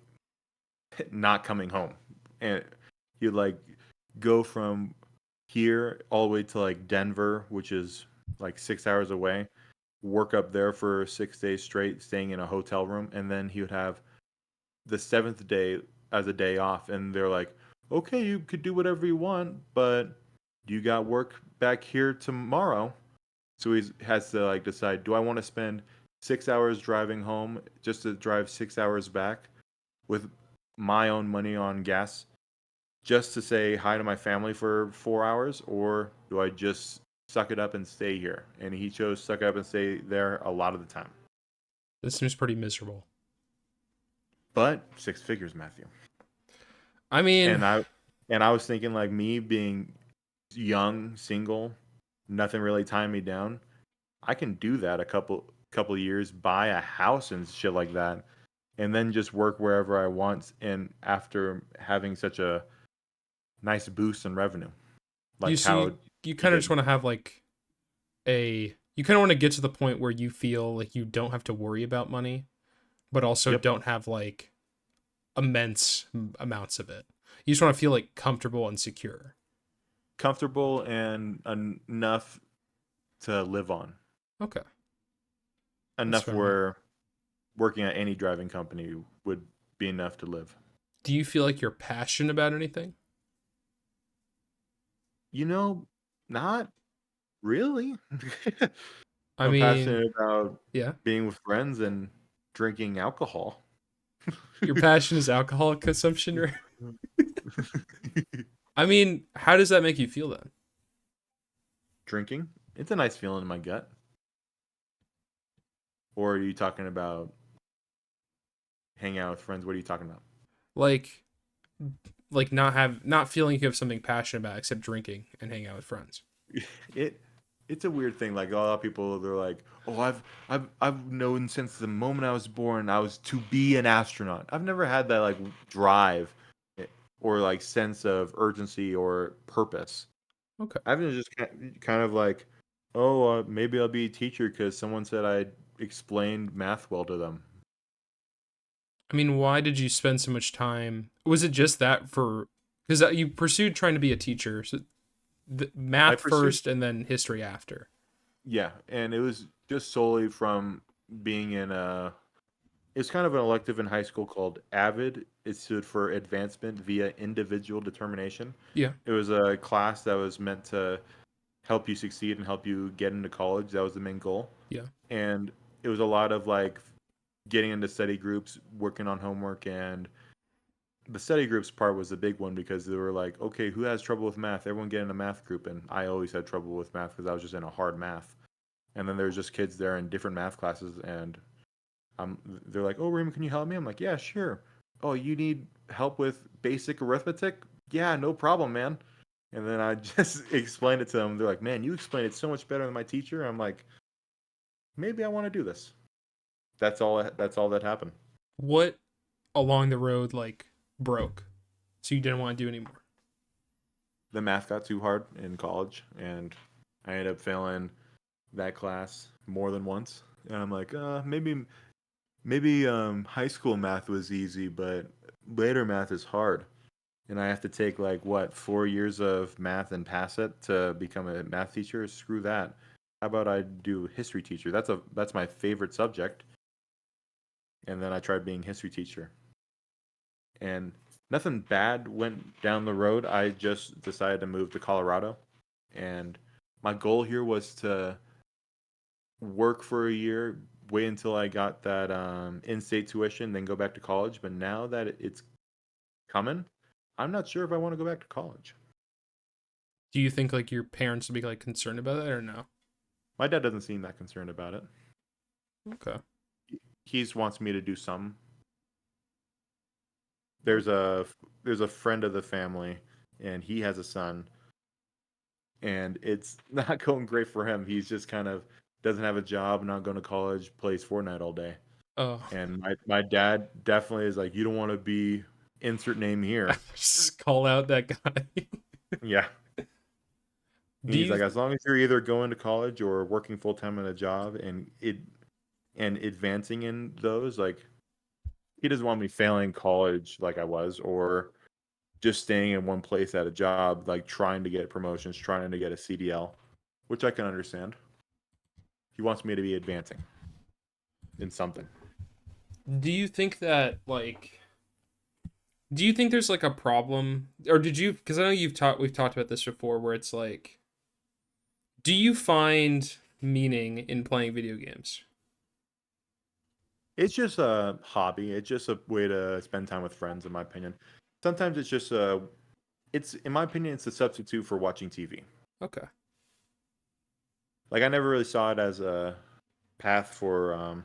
Speaker 2: not coming home. And he'd like go from here all the way to like Denver, which is like 6 hours away, work up there for 6 days straight, staying in a hotel room, and then he would have the seventh day as a day off, and they're like, okay, you could do whatever you want, but you got work back here tomorrow. So he has to like decide, do I want to spend 6 hours driving home just to drive 6 hours back with my own money on gas just to say hi to my family for 4 hours, or do I just suck it up and stay here? And he chose suck it up and stay there a lot of the time.
Speaker 1: This seems pretty miserable.
Speaker 2: But six figures, Matthew.
Speaker 1: I mean,
Speaker 2: And I was thinking like me being young, single, nothing really tying me down. I can do that a couple years, buy a house and shit like that, and then just work wherever I want. And after having such a nice boost in revenue,
Speaker 1: you
Speaker 2: like
Speaker 1: see
Speaker 2: how
Speaker 1: you
Speaker 2: he
Speaker 1: kind of just
Speaker 2: did.
Speaker 1: want to have like you kind of want to get to the point where you feel like you don't have to worry about money, but also
Speaker 2: Yep.
Speaker 1: don't have like immense amounts of it. You just want to feel like comfortable and secure.
Speaker 2: comfortable and enough to live on.
Speaker 1: Okay, that's
Speaker 2: Enough
Speaker 1: fair enough.
Speaker 2: where working at any driving company would be enough to live.
Speaker 1: Do you feel like you're passionate about anything?
Speaker 2: You know, not really.
Speaker 1: I
Speaker 2: I'm
Speaker 1: mean,
Speaker 2: passionate about
Speaker 1: yeah,
Speaker 2: being with friends and drinking alcohol.
Speaker 1: your passion is alcohol consumption, or I mean, how does that make you feel then?
Speaker 2: Drinking, it's a nice feeling in my gut. Or are you talking about hanging out with friends? What are you talking about?
Speaker 1: Like, not feeling you have something passionate about except drinking and hanging out with friends.
Speaker 2: It it's a weird thing. Like a lot of people, they're like, "Oh, I've known since the moment I was born, I was to be an astronaut." I've never had that like drive eh, or like sense of urgency or purpose.
Speaker 1: Okay.
Speaker 2: I've been just kind of like, "Oh, maybe I'll be a teacher because someone said I explained math well to them."
Speaker 1: I mean, why did you spend so much time? Was it just that for because you pursued trying to be a teacher, so
Speaker 2: I
Speaker 1: math
Speaker 2: pursued,
Speaker 1: first and then history after?
Speaker 2: yeah, and it was just solely from being in a. It's kind of an elective in high school called AVID. It stood for Advancement via Individual Determination.
Speaker 1: Yeah,
Speaker 2: It was a class that was meant to help you succeed and help you get into college. That was the main goal.
Speaker 1: yeah.
Speaker 2: And it was a lot of like getting into study groups, working on homework, and the study groups part was the big one because they were like, okay, who has trouble with math? Everyone get in a math group. And I always had trouble with math because I was just in a hard math. And then there's just kids there in different math classes, and they're like, "Oh, Raymond, can you help me?" I'm like, "Yeah, sure." "Oh, you need help with basic arithmetic?" "Yeah, no problem, man." And then I just explained it to them. They're like, "Man, you explained it so much better than my teacher." I'm like, "Maybe I want to do this." That's all. That's all that happened.
Speaker 1: What along the road like broke, so you didn't want to do anymore?
Speaker 2: The math got too hard in college, and I ended up failing that class more than once. And I'm like, maybe high school math was easy, but later math is hard. And I have to take like what 4 years of math and pass it to become a math teacher. Screw that. How about I do history teacher? That's my favorite subject. And then I tried being history teacher, and nothing bad went down the road. I just decided to move to Colorado, and my goal here was to work for a year, wait until I got that in-state tuition, then go back to college. But now that it's coming, I'm not sure if I want to go back to college.
Speaker 1: Do you think like your parents would be like concerned about that or no?
Speaker 2: My dad doesn't seem that concerned about it.
Speaker 1: Okay.
Speaker 2: He just wants me to do some.
Speaker 1: Oh.
Speaker 2: There's a there's a friend of the family, and he has a son, and it's not going great for him. He's just kind of doesn't have a job, not going to college, plays Fortnite all day.
Speaker 1: Oh,
Speaker 2: And my dad definitely is like, you don't want to be insert name here.
Speaker 1: just call out that guy.
Speaker 2: Yeah.
Speaker 1: Do
Speaker 2: He's
Speaker 1: you?
Speaker 2: like, as long as you're either going to college or working full time in a job and advancing in those, like he doesn't want me failing college like I was, or just staying in one place at a job, like trying to get promotions, trying to get a CDL, which I can understand. He wants me to be advancing in something.
Speaker 1: Do you think that like? Do you think there's like a problem, or did you? Because I know we've talked about this before, where it's like, do you find meaning in playing video games?
Speaker 2: It's just a hobby. It's just a way to spend time with friends, in my opinion. Sometimes it's just it's in my opinion, it's a substitute for watching TV.
Speaker 1: Okay.
Speaker 2: Like I never really saw it as a path for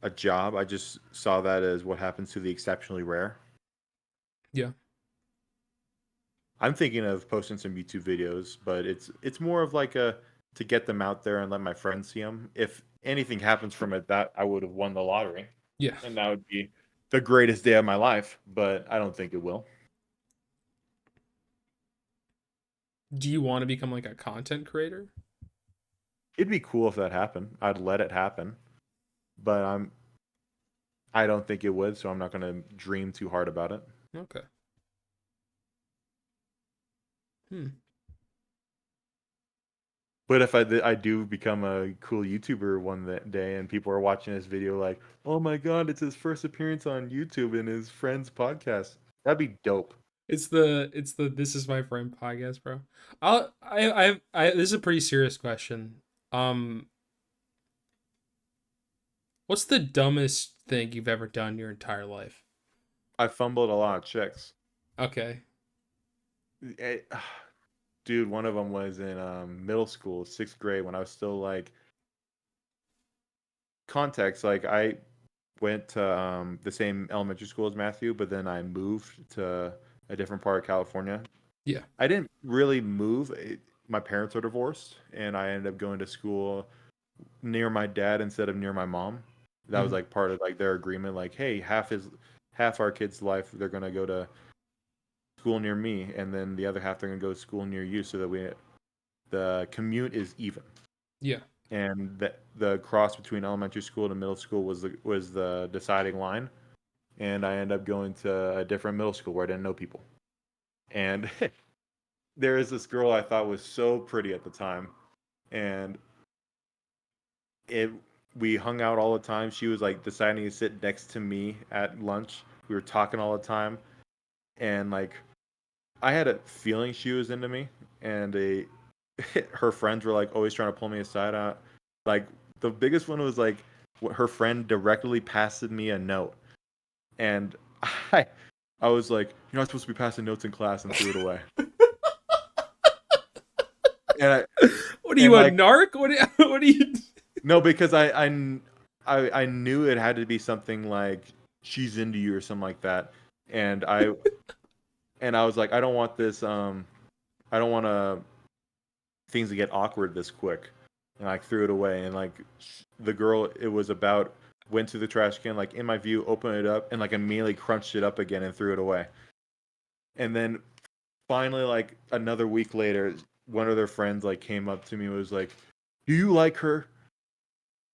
Speaker 2: a job. I just saw that as what happens to the exceptionally rare.
Speaker 1: Yeah.
Speaker 2: I'm thinking of posting some YouTube videos, but it's more of like a to get them out there and let my friends see them. If anything happens from it, that I would have won the lottery,
Speaker 1: Yeah.
Speaker 2: and that would be the greatest day of my life. But I don't think it will.
Speaker 1: Do you want to become like a content creator?
Speaker 2: It'd be cool if that happened. I'd let it happen, but I don't think it would, so I'm not going to dream too hard about it.
Speaker 1: Okay. Hmm.
Speaker 2: But if I do become a cool YouTuber one that day and people are watching this video like, oh my God, it's his first appearance on YouTube in his friend's podcast. That'd be dope.
Speaker 1: It's the This Is My Friend podcast, bro. This is a pretty serious question. Um, what's the dumbest thing you've ever done your entire life?
Speaker 2: I fumbled a lot of chicks.
Speaker 1: Okay.
Speaker 2: Eh, Dude, one of them was in middle school, 6th grade, when I was still like context. Like I went to the same elementary school as Matthew, but then I moved to a different part of California.
Speaker 1: Yeah.
Speaker 2: I didn't really move. My parents are divorced, and I ended up going to school near my dad instead of near my mom. That was
Speaker 1: Mhm.
Speaker 2: like part of like their agreement. Like, hey, half our kids' life they're gonna go to school near me, and then the other half they're gonna go to school near you, so that the commute is even.
Speaker 1: Yeah.
Speaker 2: And the cross between elementary school and middle school was the deciding line. And I ended up going to a different middle school where I didn't know people. And there is this girl I thought was so pretty at the time, and it we hung out all the time. She was like deciding to sit next to me at lunch. We were talking all the time, and like I had a feeling she was into me, and her friends were like always trying to pull me aside. Like the biggest one was like her friend directly passed me a note, and I I was like, you're not supposed to be passing notes in class, and threw it away. And I
Speaker 1: What are you,
Speaker 2: and
Speaker 1: a
Speaker 2: like
Speaker 1: narc? What are you?
Speaker 2: no, because I knew it had to be something like she's into you or something like that, and I was like, I don't want this I don't want things to get awkward this quick, and I threw it away. And like the girl it was about went to the trash can, like in my view, opened it up, and like immediately crunched it up again and threw it away. And then finally, like another week later, one of their friends like came up to me and was like, "Do you like her?"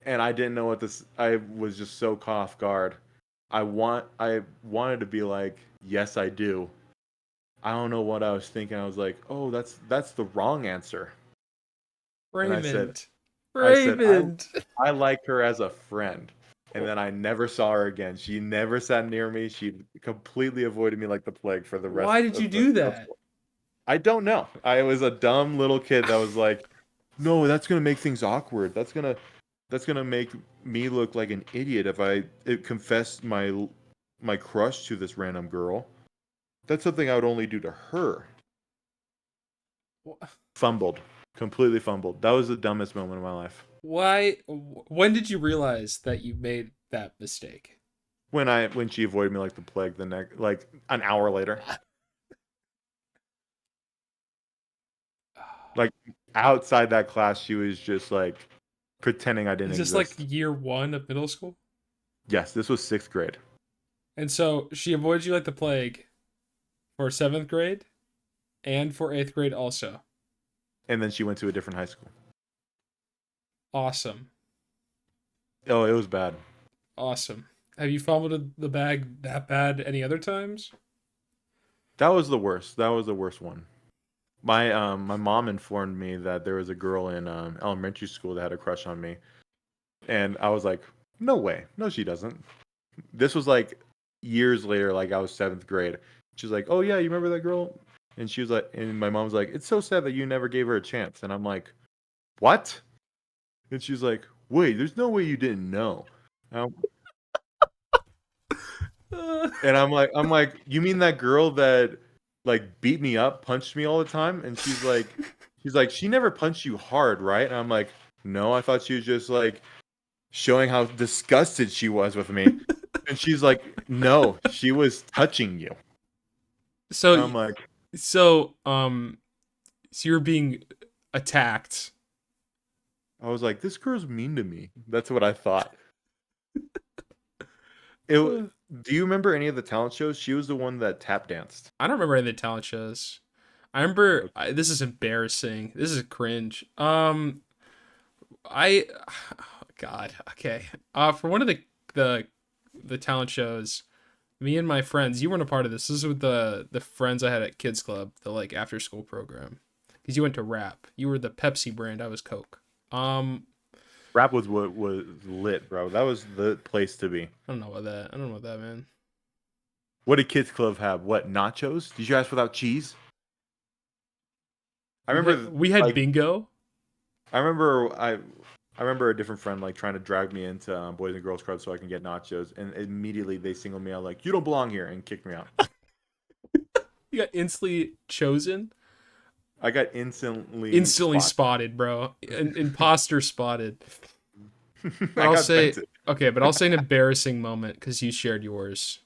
Speaker 2: And I didn't know what this. I was just so caught off guard. I wanted to be like, "Yes, I do." I don't know what I was thinking. I was like, "Oh, that's the wrong answer." And
Speaker 1: Raymond.
Speaker 2: I said,
Speaker 1: Raymond.
Speaker 2: I like her as a friend. And then I never saw her again. She never sat near me. She completely avoided me like the plague for the rest
Speaker 1: Why did you
Speaker 2: of the
Speaker 1: do
Speaker 2: middle
Speaker 1: that?
Speaker 2: school. I don't know. I was a dumb little kid that was like, no, that's gonna make things awkward. That's gonna make me look like an idiot if I confess my crush to this random girl. That's something I would only do to her. Fumbled, completely fumbled. That was the dumbest moment of my life.
Speaker 1: Why? When did you realize that you made that mistake?
Speaker 2: When she avoided me like the plague the next like an hour later. Like outside that class, she was just like pretending I didn't
Speaker 1: Is this like
Speaker 2: exist.
Speaker 1: year one of middle school?
Speaker 2: Yes, this was 6th grade.
Speaker 1: And so she avoids you like the plague for seventh grade and for eighth grade also.
Speaker 2: And then she went to a different high school.
Speaker 1: Awesome.
Speaker 2: Oh, it was bad.
Speaker 1: Awesome. Have you fumbled the bag that bad any other times?
Speaker 2: That was the worst. That was the worst one. My mom informed me that there was a girl in elementary school that had a crush on me, and I was like, no way, no, she doesn't. This was like years later, like I was 7th grade. She's like, oh yeah, you remember that girl? And she was like, and my mom was like, it's so sad that you never gave her a chance. And I'm like, what? And she's like, wait, there's no way you didn't know. Um, and I'm like, you mean that girl that like beat me up, punched me all the time? And she's like, she never punched you hard, right? And I'm like, no, I thought she was just like showing how disgusted she was with me. And she's like, no, she was touching you.
Speaker 1: so
Speaker 2: And I'm like,
Speaker 1: so um so you're being attacked.
Speaker 2: I was like, this girl's mean to me. That's what I thought. It. Do you remember any of the talent shows? She was the one that tap danced.
Speaker 1: I don't remember any of the talent shows. I remember
Speaker 2: Okay.
Speaker 1: this is embarrassing. This is cringe. I God, okay. For one of the the talent shows, me and my friends, you weren't a part of this. This is with the friends I had at Kids Club, the like after school program. because you went to rap. You were the Pepsi brand. I was Coke.
Speaker 2: Rap was what was lit, bro. That was the place to be.
Speaker 1: I don't know about that. I don't know about that, man.
Speaker 2: What did Kids Club have? What, nachos? Did you ask without cheese? I remember
Speaker 1: We had
Speaker 2: like
Speaker 1: bingo.
Speaker 2: I remember I remember a different friend like trying to drag me into Boys and Girls Club so I can get nachos, and immediately they singled me out like you don't belong here and kicked me out.
Speaker 1: You got instantly chosen.
Speaker 2: I got instantly
Speaker 1: Instantly spotted, bro. Imposter spotted. But
Speaker 2: I
Speaker 1: I'll
Speaker 2: got
Speaker 1: say
Speaker 2: vented.
Speaker 1: okay, but I'll say an embarrassing moment because you shared yours.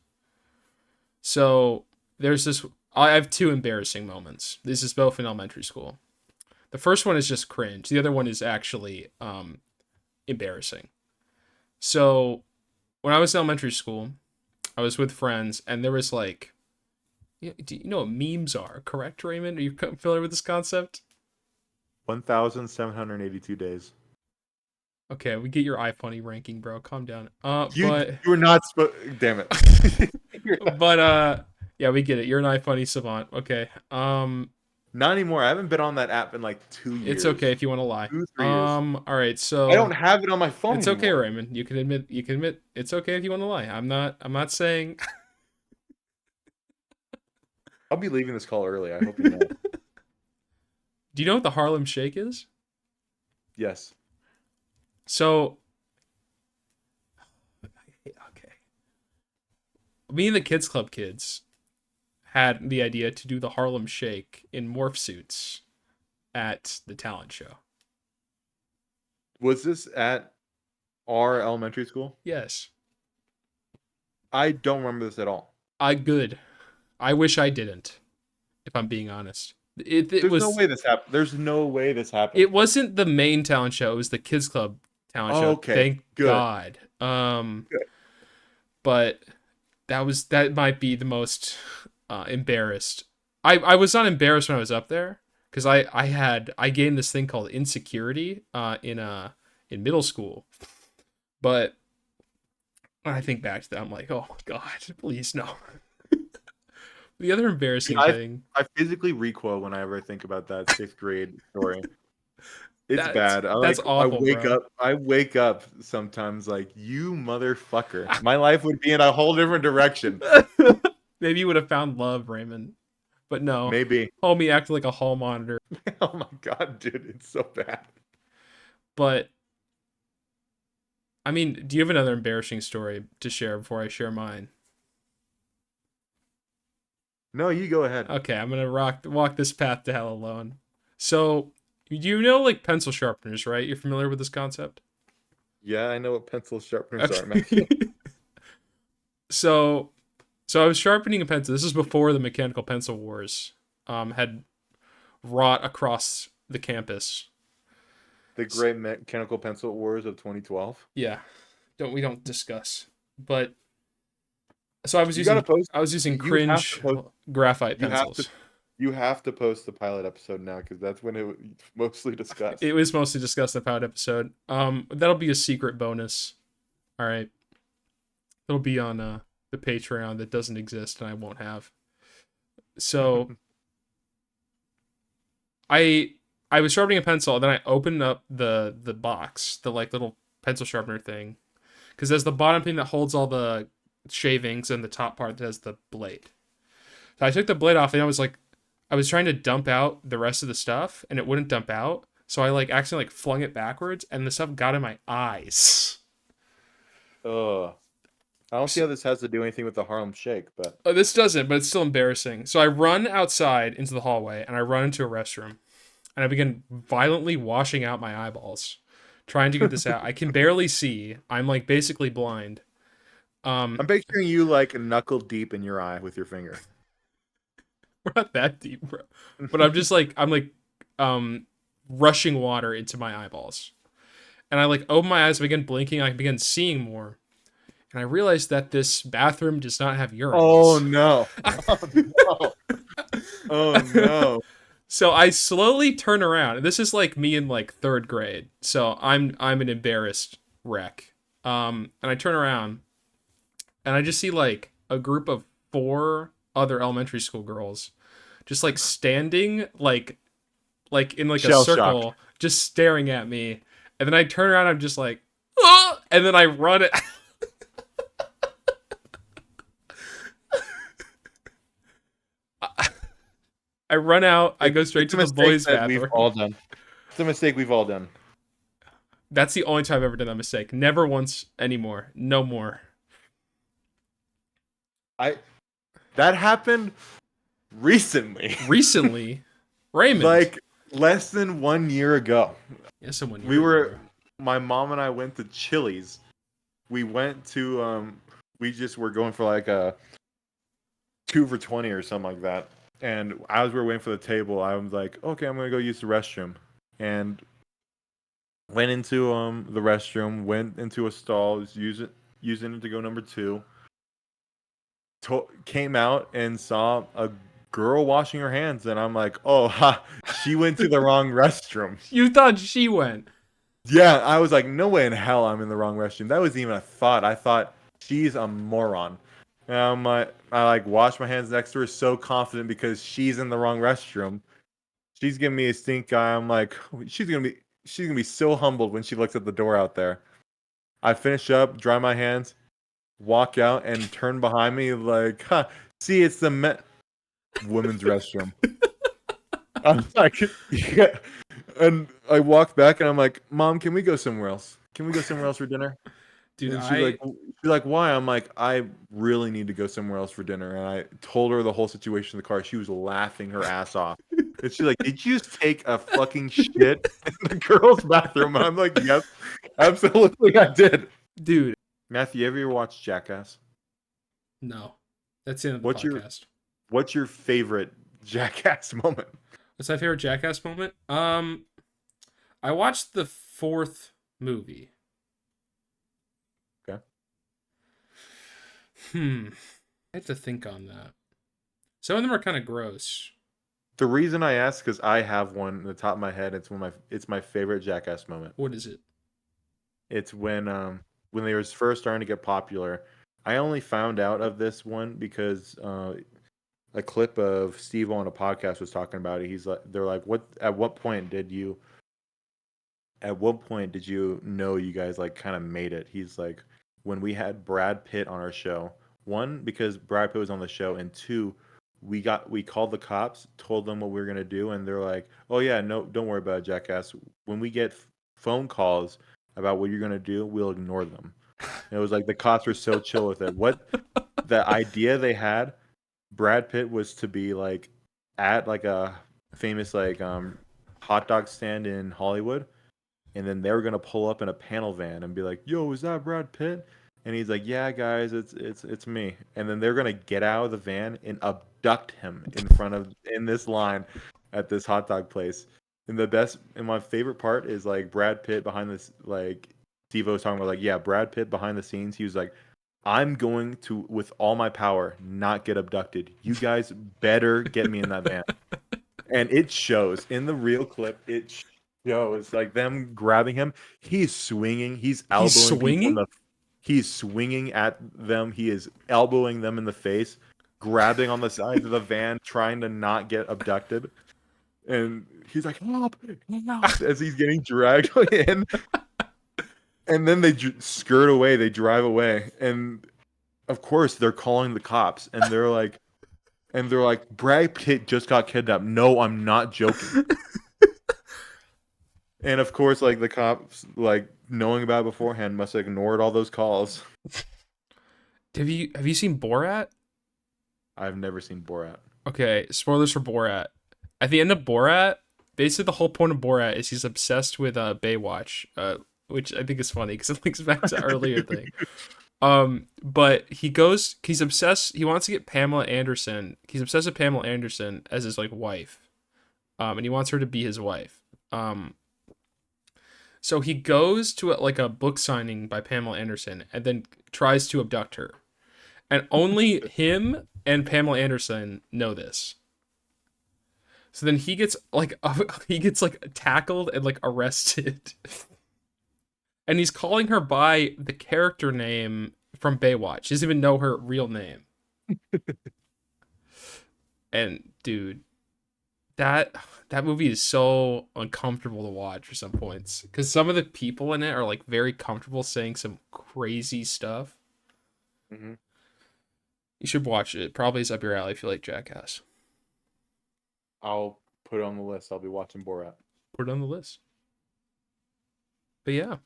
Speaker 1: So there's this. I have two embarrassing moments. This is both in elementary school. The first one is just cringe. The other one is actually embarrassing. So when I was in elementary school, I was with friends, and there was like, do you know what memes are? Correct, Raymond? Are you familiar with this concept?
Speaker 2: 1,782 days.
Speaker 1: Okay, we get your iFunny ranking, bro. Calm down.
Speaker 2: You were not damn it.
Speaker 1: Yeah, we get it. You're an iFunny savant. Okay.
Speaker 2: Not anymore. I haven't been on that app in like 2 years.
Speaker 1: It's okay if you want to lie.
Speaker 2: 3 years.
Speaker 1: All right.
Speaker 2: I don't
Speaker 1: So
Speaker 2: have it on my phone
Speaker 1: it's okay,
Speaker 2: anymore.
Speaker 1: Raymond. You can admit. You can admit it's okay if you want to lie. I'm not saying.
Speaker 2: I'll be leaving this call early. I hope you know.
Speaker 1: Do you know what the Harlem Shake is?
Speaker 2: Yes.
Speaker 1: So. Okay. Me and the Kids Club kids had the idea to do the Harlem Shake in morph suits at the talent show.
Speaker 2: Was this at our elementary school?
Speaker 1: Yes.
Speaker 2: I don't remember this at all.
Speaker 1: Good. I wish I didn't, if I'm being honest.
Speaker 2: There's no way this happened. There's no way this happened.
Speaker 1: It wasn't the main talent show. It was the Kids Club talent show.
Speaker 2: Okay.
Speaker 1: Thank
Speaker 2: Good.
Speaker 1: God.
Speaker 2: Good.
Speaker 1: But that might be the most embarrassed. I was not embarrassed when I was up there because I gained this thing called insecurity in middle school. But when I think back to that, I'm like, oh God, please no. The other embarrassing thing.
Speaker 2: I physically recoil whenever I think about that 6th grade story. It's bad.
Speaker 1: That's awful,
Speaker 2: I wake up sometimes like, you motherfucker. My life would be in a whole different direction.
Speaker 1: Maybe you would have found love, Raymond. But no.
Speaker 2: Maybe.
Speaker 1: Homie acted like a hall monitor.
Speaker 2: Oh my God, dude. It's so bad.
Speaker 1: But I mean, do you have another embarrassing story to share before I share mine?
Speaker 2: No, you go ahead.
Speaker 1: Okay, I'm gonna walk this path to hell alone. So, you know, like pencil sharpeners, right? You're familiar with this concept?
Speaker 2: Yeah, I know what pencil sharpeners are, man.
Speaker 1: So I was sharpening a pencil. This is before the mechanical pencil wars had wrought across the campus.
Speaker 2: The great mechanical pencil wars of 2012.
Speaker 1: Yeah, we don't discuss. But so I was using cringe graphite pencils.
Speaker 2: You have to post the pilot episode now because that's when it was mostly discussed.
Speaker 1: It was mostly discussed in the pilot episode. That'll be a secret bonus. All right, it'll be on the Patreon that doesn't exist and I won't have. So I was sharpening a pencil, and then I opened up the box, the like little pencil sharpener thing, because there's the bottom thing that holds all the shavings and the top part that has the blade. So I took the blade off, and I was trying to dump out the rest of the stuff, and it wouldn't dump out. So I like accidentally like flung it backwards, and the stuff got in my eyes.
Speaker 2: Ugh. I don't see how this has to do anything with the Harlem Shake, but
Speaker 1: This doesn't, but it's still embarrassing. So I run outside into the hallway, and I run into a restroom, and I begin violently washing out my eyeballs, trying to get this out. I can barely see. I'm like basically blind.
Speaker 2: I'm picturing you like knuckle deep in your eye with your finger.
Speaker 1: We're not that deep, bro. But I'm rushing water into my eyeballs. And I like open my eyes, begin blinking, I begin seeing more. And I realized that this bathroom does not have urinals.
Speaker 2: Oh no. Oh no. Oh no.
Speaker 1: So I slowly turn around. And this is like me in like 3rd grade. So I'm an embarrassed wreck. And I turn around and I just see like a group of 4 other elementary school girls just like standing like like in like a
Speaker 2: Shell shocked.
Speaker 1: circle, just staring at me. And then I turn around, I'm just like, oh! And then I run it. I run out. I go straight
Speaker 2: It's
Speaker 1: to
Speaker 2: a
Speaker 1: the
Speaker 2: mistake
Speaker 1: boys'
Speaker 2: that we've
Speaker 1: bathroom.
Speaker 2: all done. It's a mistake we've all done.
Speaker 1: That's the only time I've ever done that mistake. Never once anymore. No more.
Speaker 2: I that happened recently.
Speaker 1: Recently, Raymond.
Speaker 2: Like less than 1 year ago.
Speaker 1: Yeah, someone
Speaker 2: We
Speaker 1: year ago, bro.
Speaker 2: were my mom and I went to Chili's. We went to we just were going for like a 2 for 20 or something like that. And as we were waiting for the table, I was like, okay, I'm gonna go use the restroom. And went into the restroom, went into a stall, was using it to go number two. Came out and saw a girl washing her hands, and I'm like, oh, ha, she went to the wrong restroom.
Speaker 1: You thought she went.
Speaker 2: Yeah, I was like, no way in hell I'm in the wrong restroom. That wasn't even a thought. I thought she's a moron. And I like wash my hands next to her, so confident because she's in the wrong restroom. She's giving me a stink eye. I'm like, she's gonna be so humbled when she looks at the door out there. I finish up, dry my hands, walk out, and turn behind me like, huh, see, it's the women's restroom. I'm like, yeah. And I walked back and I'm like, Mom, can we go somewhere else? Can we go somewhere else for dinner?
Speaker 1: Dude,
Speaker 2: And
Speaker 1: I
Speaker 2: she's like, why? I'm like, I really need to go somewhere else for dinner. And I told her the whole situation in the car. She was laughing her ass off. And she's like, did you just take a fucking shit in the girls' bathroom? And I'm like, yep, absolutely, I did.
Speaker 1: dude,
Speaker 2: Matthew, you ever watched Jackass?
Speaker 1: no. That's the end of the
Speaker 2: What's your
Speaker 1: podcast.
Speaker 2: What's your favorite Jackass moment?
Speaker 1: What's my favorite Jackass moment? I watched the fourth movie.
Speaker 2: Okay.
Speaker 1: I have to think on that. Some of them are kind of gross.
Speaker 2: The reason I ask because I have one in the top of my head. It's my favorite Jackass moment.
Speaker 1: What is it?
Speaker 2: It's when they were first starting to get popular. I only found out of this one because a clip of Steve on a podcast was talking about it. They're like, what? At what point did you know you guys like kind of made it? He's like, when we had Brad Pitt on our show. One, because Brad Pitt was on the show, and two, we called the cops, told them what we were gonna do, and they're like, "Oh yeah, no, don't worry about it, Jackass. When we get phone calls about what you're gonna do, we'll ignore them." And it was like the cops were so chill with it. What the idea they had, Brad Pitt was to be like at like a famous like hot dog stand in Hollywood, and then they were gonna pull up in a panel van and be like, "Yo, is that Brad Pitt?" And he's like, "Yeah, guys, it's me." And then they're gonna get out of the van and abduct him in this line at this hot dog place. And my favorite part is like Brad Pitt behind this, like Steve was talking about, like, yeah, Brad Pitt behind the scenes. He was like, "I'm going to, with all my power, not get abducted. You guys better get me in that van." And it shows in the real clip. It shows like them grabbing him. He's swinging. He's
Speaker 1: He's
Speaker 2: elbowing people in
Speaker 1: swinging?
Speaker 2: the. He's swinging at them. He is elbowing them in the face, grabbing on the sides of the van, trying to not get abducted. And he's like, "Help! Help!" as he's getting dragged in. And then they skirt away. They drive away, and of course they're calling the cops, and they're like, Brad Pitt just got kidnapped. No, I'm not joking. And of course, like the cops, like knowing about it beforehand, must have ignored all those calls.
Speaker 1: Have you seen Borat?
Speaker 2: I've never seen Borat.
Speaker 1: Okay, spoilers for Borat. At the end of Borat, basically the whole point of Borat is he's obsessed with Baywatch, which I think is funny because it links back to earlier thing. But he's obsessed. He wants to get Pamela Anderson. He's obsessed with Pamela Anderson as his like wife. And he wants her to be his wife. So he goes to like a book signing by Pamela Anderson and then tries to abduct her. And only him and Pamela Anderson know this. So then he gets like tackled and like arrested. And he's calling her by the character name from Baywatch. He doesn't even know her real name. And dude, that that movie is so uncomfortable to watch at some points because some of the people in it are like very comfortable saying some crazy stuff.
Speaker 2: Hmm.
Speaker 1: You should watch it. It probably is up your alley if you like Jackass.
Speaker 2: I'll put it on the list. I'll be watching Borat.
Speaker 1: Put it on the list. But yeah,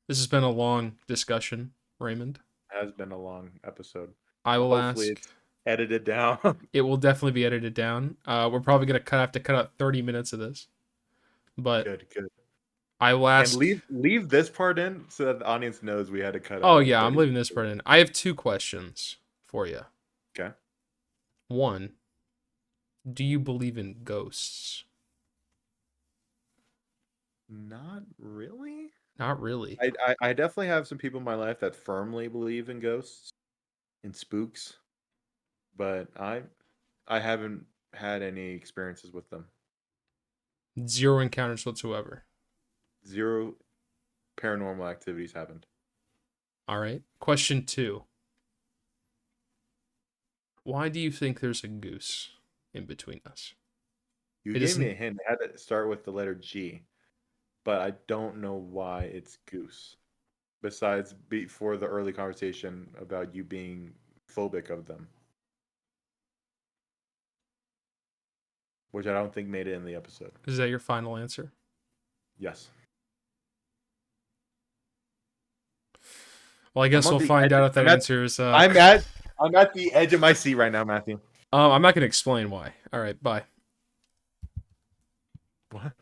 Speaker 1: this has been a long discussion, Raymond.
Speaker 2: Has been a long episode.
Speaker 1: I will
Speaker 2: Hopefully
Speaker 1: ask.
Speaker 2: it's edited down.
Speaker 1: It will definitely be edited down. We're probably gonna have to cut out 30 minutes of this, but
Speaker 2: Good, good.
Speaker 1: I will
Speaker 2: And
Speaker 1: ask.
Speaker 2: leave this part in so that the audience knows we had to cut
Speaker 1: Oh
Speaker 2: out
Speaker 1: yeah, I'm
Speaker 2: 30
Speaker 1: leaving
Speaker 2: minutes
Speaker 1: this
Speaker 2: of
Speaker 1: part
Speaker 2: it.
Speaker 1: in. I have two questions for you.
Speaker 2: Okay.
Speaker 1: One, do you believe in ghosts?
Speaker 2: Not really.
Speaker 1: Not really.
Speaker 2: I definitely have some people in my life that firmly believe in ghosts and spooks, but I haven't had any experiences with them.
Speaker 1: Zero encounters whatsoever.
Speaker 2: Zero paranormal activities happened.
Speaker 1: All right. Question two. Why do you think there's a goose in between us?
Speaker 2: You
Speaker 1: It
Speaker 2: gave me a
Speaker 1: isn't.
Speaker 2: hint. It had to start with the letter G, but I don't know why it's goose. Besides, before the early conversation about you being phobic of them, which I don't think made it in the episode.
Speaker 1: Is that your final answer?
Speaker 2: Yes.
Speaker 1: Well, I
Speaker 2: I'm
Speaker 1: guess
Speaker 2: on
Speaker 1: we'll
Speaker 2: the
Speaker 1: find
Speaker 2: edge.
Speaker 1: out if that answer is.
Speaker 2: I'm at I'm at the edge of my seat right now, Matthew.
Speaker 1: I'm not gonna explain why. All right. Bye.
Speaker 2: What?